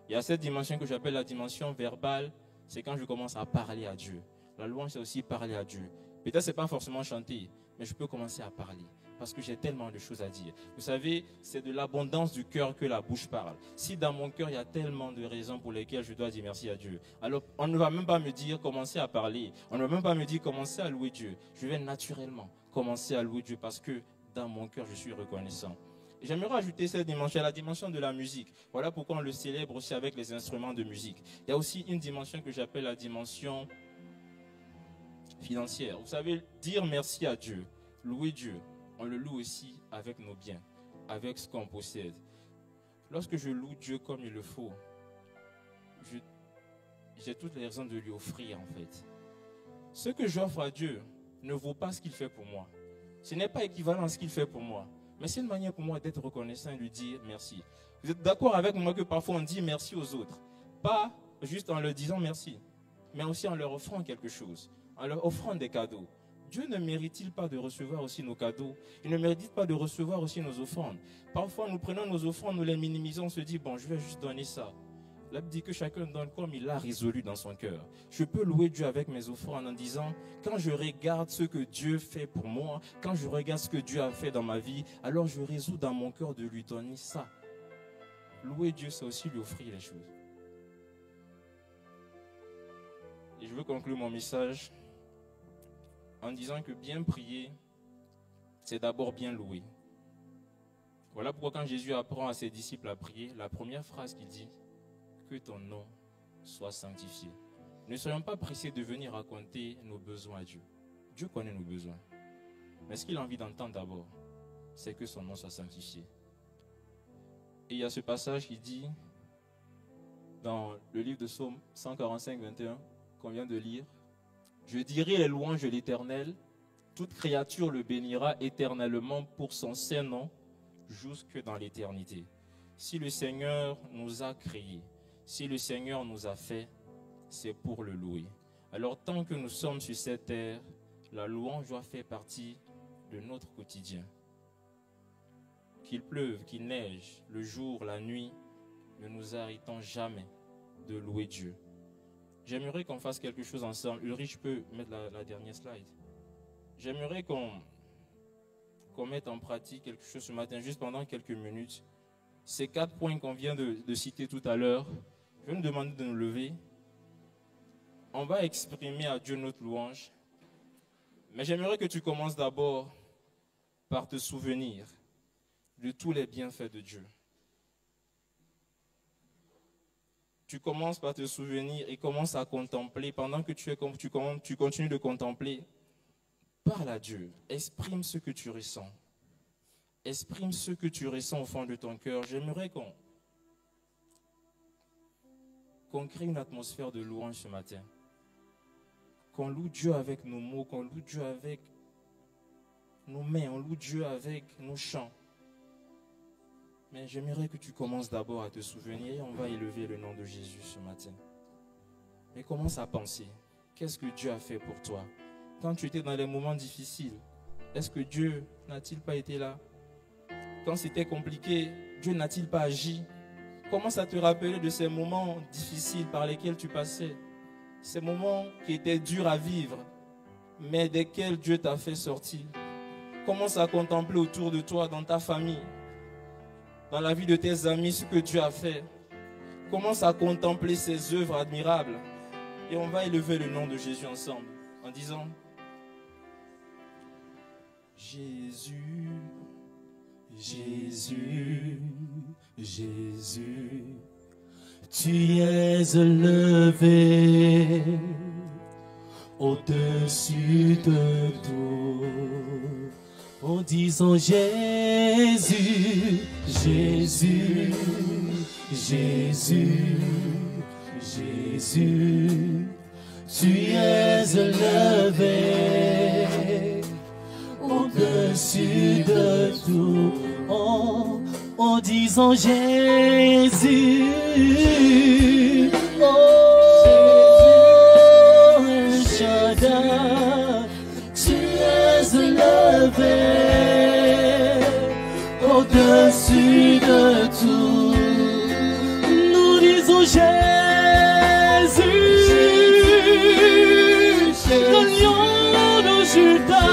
Il y a cette dimension que j'appelle la dimension verbale. C'est quand je commence à parler à Dieu. La louange, c'est aussi parler à Dieu. Peut-être ce n'est pas forcément chanter, mais je peux commencer à parler. Parce que j'ai tellement de choses à dire. Vous savez, c'est de l'abondance du cœur que la bouche parle. Si dans mon cœur, il y a tellement de raisons pour lesquelles je dois dire merci à Dieu, alors on ne va même pas me dire commencer à parler. On ne va même pas me dire commencer à louer Dieu. Je vais naturellement commencer à louer Dieu parce que dans mon cœur, je suis reconnaissant. J'aimerais ajouter cette dimension, la dimension de la musique. Voilà pourquoi on le célèbre aussi avec les instruments de musique. Il y a aussi une dimension que j'appelle la dimension financière. Vous savez, dire merci à Dieu, louer Dieu, on le loue aussi avec nos biens, avec ce qu'on possède. Lorsque je loue Dieu comme il le faut, j'ai toutes les raisons de lui offrir en fait. Ce que j'offre à Dieu ne vaut pas ce qu'il fait pour moi. Ce n'est pas équivalent à ce qu'il fait pour moi. Mais c'est une manière pour moi d'être reconnaissant et de lui dire merci. Vous êtes d'accord avec moi que parfois on dit merci aux autres. Pas juste en leur disant merci, mais aussi en leur offrant quelque chose, en leur offrant des cadeaux. Dieu ne mérite-t-il pas de recevoir aussi nos cadeaux? Il ne mérite pas de recevoir aussi nos offrandes. Parfois nous prenons nos offrandes, nous les minimisons, on se dit bon je vais juste donner ça. La Bible dit que chacun donne comme il l'a résolu dans son cœur. Je peux louer Dieu avec mes offrandes en disant, quand je regarde ce que Dieu fait pour moi, quand je regarde ce que Dieu a fait dans ma vie, alors je résous dans mon cœur de lui donner ça. Louer Dieu, c'est aussi lui offrir les choses. Et je veux conclure mon message en disant que bien prier, c'est d'abord bien louer. Voilà pourquoi quand Jésus apprend à ses disciples à prier, la première phrase qu'il dit, que ton nom soit sanctifié. Ne soyons pas pressés de venir raconter nos besoins à Dieu. Dieu connaît nos besoins. Mais ce qu'il a envie d'entendre d'abord, c'est que son nom soit sanctifié. Et il y a ce passage qui dit, dans le livre de Psaume 145, 21, qu'on vient de lire, « Je dirai les louanges de l'Éternel, toute créature le bénira éternellement pour son saint nom, jusque dans l'éternité. » Si le Seigneur nous a créés, si le Seigneur nous a fait, c'est pour le louer. Alors tant que nous sommes sur cette terre, la louange doit faire partie de notre quotidien. Qu'il pleuve, qu'il neige, le jour, la nuit, ne nous arrêtons jamais de louer Dieu. J'aimerais qu'on fasse quelque chose ensemble. Ulrich, peut mettre la dernière slide. J'aimerais qu'on mette en pratique quelque chose ce matin, juste pendant quelques minutes. Ces 4 points qu'on vient de citer tout à l'heure, je vais nous demander de nous lever. On va exprimer à Dieu notre louange. Mais j'aimerais que tu commences d'abord par te souvenir de tous les bienfaits de Dieu. Tu commences par te souvenir et commences à contempler. Pendant que tu continues de contempler, parle à Dieu. Exprime ce que tu ressens. Exprime ce que tu ressens au fond de ton cœur. J'aimerais qu'on crée une atmosphère de louange ce matin. Qu'on loue Dieu avec nos mots, qu'on loue Dieu avec nos mains, on loue Dieu avec nos chants. Mais j'aimerais que tu commences d'abord à te souvenir et on va élever le nom de Jésus ce matin. Mais commence à penser. qu'est-ce que Dieu a fait pour toi? Quand tu étais dans les moments difficiles, est-ce que Dieu n'a-t-il pas été là? Quand c'était compliqué, Dieu n'a-t-il pas agi? Commence à te rappeler de ces moments difficiles par lesquels tu passais. Ces moments qui étaient durs à vivre, mais desquels Dieu t'a fait sortir. Commence à contempler autour de toi, dans ta famille, dans la vie de tes amis, ce que Dieu a fait. Commence à contempler ses œuvres admirables. Et on va élever le nom de Jésus ensemble, en disant: Jésus, Jésus, Jésus, tu es élevé au-dessus de tout. En disant Jésus, Jésus, Jésus, Jésus, tu es élevé au-dessus de tout. En disant Jésus, oh Shaddai, tu es élevé au-dessus de tout. Nous disons Jésus, le lion de Juda,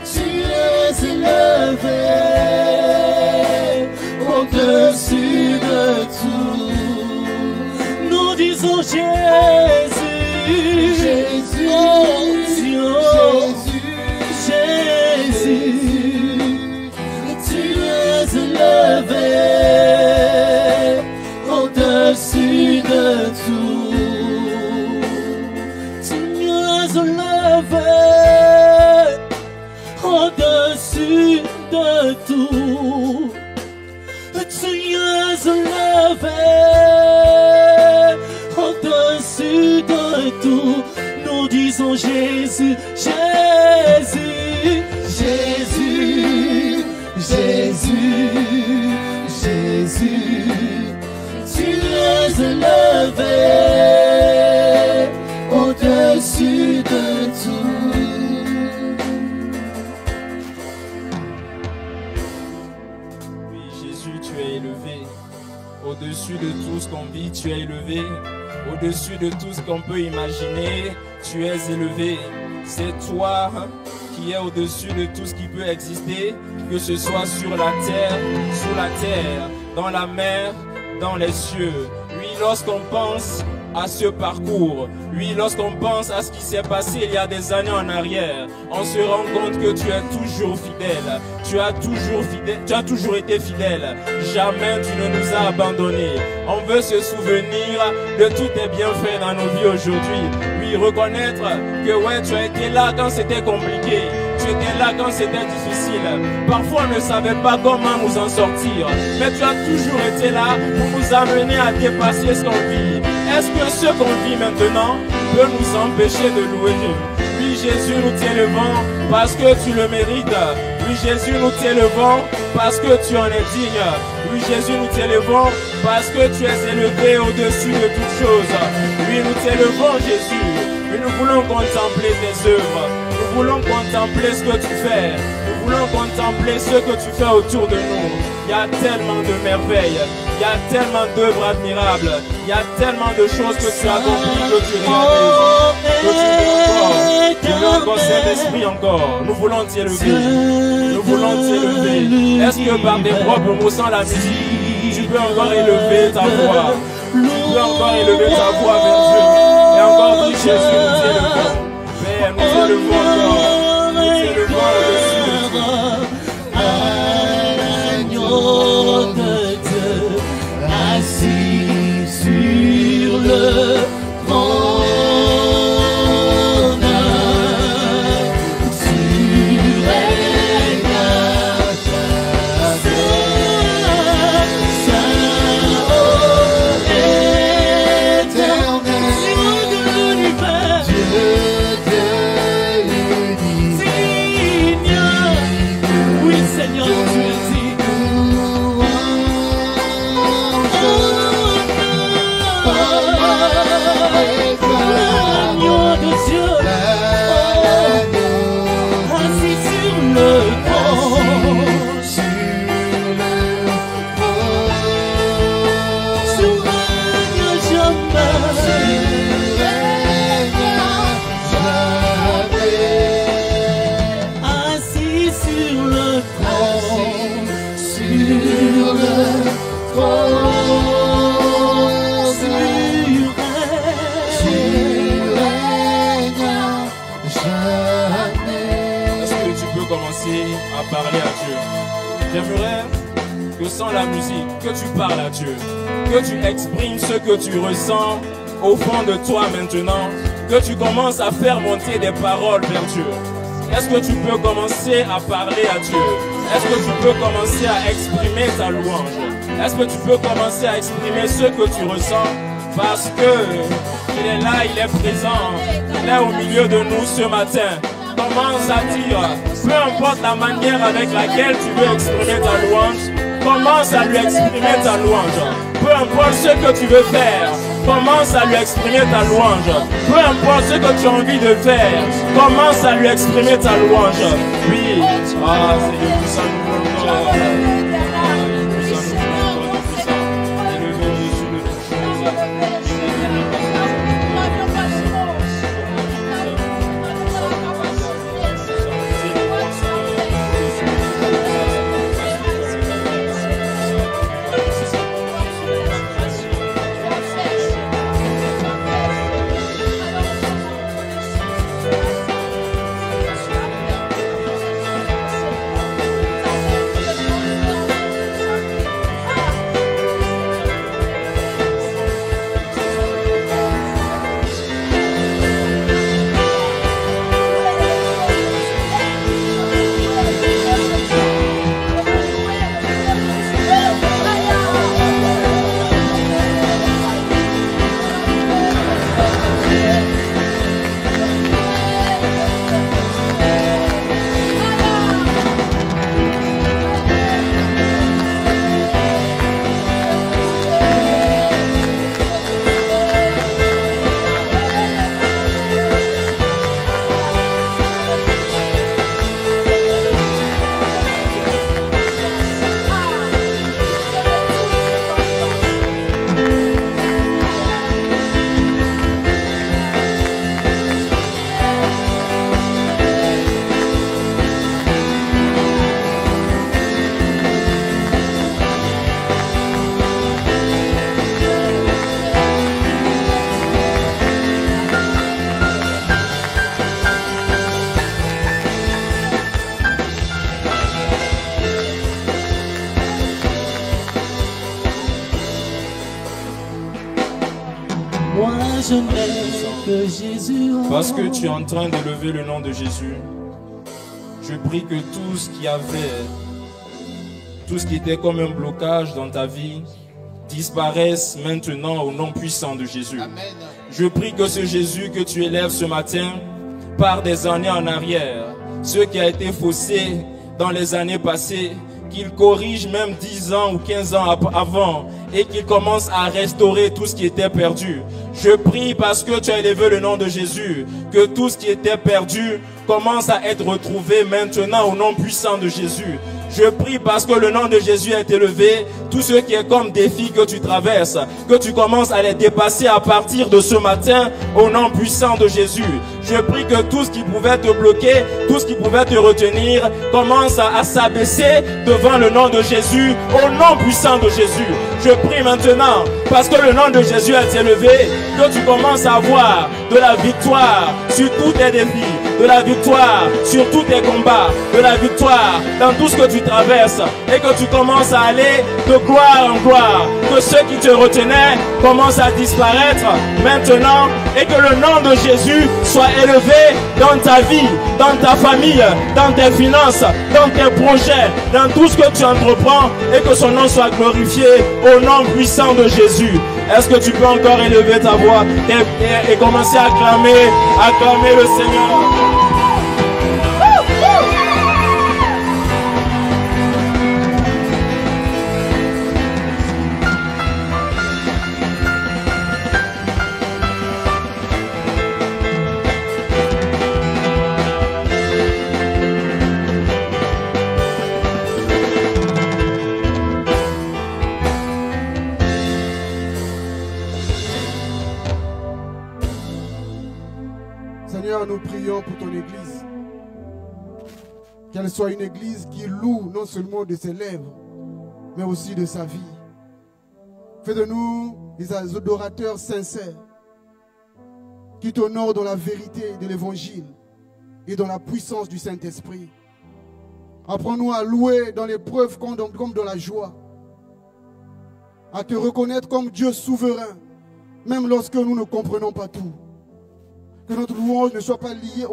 tu es élevé au-dessus de tout. Nous disons Jésus, Jésus, Jésus, tu es élevé au-dessus de tout. Tu es élevé au-dessus de tout. Tu es élevé au-dessus de tout. Nous disons Jésus, Jésus, Jésus, Jésus, Jésus, tu es élevé au-dessus de tout. Oui, Jésus, tu es élevé au-dessus de tout ce qu'on vit, tu es élevé au-dessus de tout ce qu'on peut imaginer, tu es élevé. C'est toi qui es au-dessus de tout ce qui peut exister, que ce soit sur la terre, sous la terre, dans la mer, dans les cieux. Oui, lorsqu'on pense à ce parcours, oui, lorsqu'on pense à ce qui s'est passé il y a des années en arrière, on se rend compte que tu es toujours fidèle. Tu as toujours été fidèle. Jamais tu ne nous as abandonnés. On veut se souvenir de tous tes bienfaits dans nos vies aujourd'hui. Oui, reconnaître que ouais, tu as été là quand c'était compliqué. Tu étais là quand c'était difficile. Parfois on ne savait pas comment nous en sortir. Mais tu as toujours été là pour nous amener à dépasser ce qu'on vit. Est-ce que ce qu'on vit maintenant peut nous empêcher de louer Dieu? Oui, Jésus, nous t'élevons parce que tu le mérites. Oui, Jésus, nous t'élevons parce que tu en es digne. Oui, Jésus, nous t'élevons parce que tu es élevé au-dessus de toutes choses. Oui, nous t'élevons, Jésus. Oui, nous voulons contempler tes œuvres. Nous voulons contempler ce que tu fais. Nous voulons contempler ce que tu fais autour de nous. Il y a tellement de merveilles. Il y a tellement d'œuvres admirables. Il y a tellement de choses que tu accomplis, que tu réalises. Que tu veux encore Saint-Esprit encore. Nous voulons t'élever. Nous voulons t'élever. Est-ce que par tes propres mots sans la musique, tu peux encore élever ta voix? Tu peux encore élever ta voix vers Dieu. Et encore dire Jésus, nous t'élevons. Père, nous t'élevons encore. Nous t'élevons au-dessus de tout. Agneau de Dieu, assis sur le trône, tu règnes à ta éternel, Dieu de l'univers, Dieu de l'univers, oui Seigneur, tu es digne. Oh, Assis sur le trône, sur le trône, tu règnes jamais. Est-ce que tu peux commencer à parler à Dieu? J'aimerais que sans la musique, que tu parles à Dieu, que tu exprimes ce que tu ressens au fond de toi maintenant, que tu commences à faire monter des paroles vers Dieu. Est-ce que tu peux commencer à parler à Dieu? Est-ce que tu peux commencer à exprimer ta louange? Est-ce que tu peux commencer à exprimer ce que tu ressens? Parce que il est là, il est présent, il est au milieu de nous ce matin. Commence à dire, peu importe la manière avec laquelle tu veux exprimer ta louange, commence à lui exprimer ta louange. Peu importe ce que tu veux faire, commence à lui exprimer ta louange. Peu importe ce que tu as envie de faire, commence à lui exprimer ta louange. Oui, ah, Seigneur, tout ça nous l'honneur. moi je n'ai que Jésus. Parce que tu es en train d'élever le nom de Jésus, je prie que tout ce qui était comme un blocage dans ta vie disparaisse maintenant au nom puissant de Jésus. Amen. Je prie que ce Jésus que tu élèves ce matin, par des années en arrière, ce qui a été faussé dans les années passées, qu'il corrige même 10 ans ou 15 ans avant et qu'il commence à restaurer tout ce qui était perdu. Je prie parce que tu as élevé le nom de Jésus, que tout ce qui était perdu commence à être retrouvé maintenant au nom puissant de Jésus. Je prie parce que le nom de Jésus est élevé, tout ce qui est comme défi que tu traverses, que tu commences à les dépasser à partir de ce matin au nom puissant de Jésus. Je prie que tout ce qui pouvait te bloquer, tout ce qui pouvait te retenir, commence à s'abaisser devant le nom de Jésus, au nom puissant de Jésus. Je prie maintenant, parce que le nom de Jésus est élevé, que tu commences à avoir de la victoire sur tous tes défis, de la victoire sur tous tes combats, de la victoire dans tout ce que tu traverses, et que tu commences à aller de gloire en gloire, que ceux qui te retenaient commencent à disparaître maintenant, et que le nom de Jésus soit élevé dans ta vie, dans ta famille, dans tes finances, dans tes projets, dans tout ce que tu entreprends, et que son nom soit glorifié au nom puissant de Jésus. Est-ce que tu peux encore élever ta voix et commencer à acclamer le Seigneur? Seigneur, nous prions pour ton Église. Qu'elle soit une Église qui loue non seulement de ses lèvres, mais aussi de sa vie. Fais de nous des adorateurs sincères qui t'honorent dans la vérité de l'Évangile et dans la puissance du Saint-Esprit. Apprends-nous à louer dans l'épreuve comme dans la joie, à te reconnaître comme Dieu souverain, même lorsque nous ne comprenons pas tout. Que notre louange ne soit pas liée au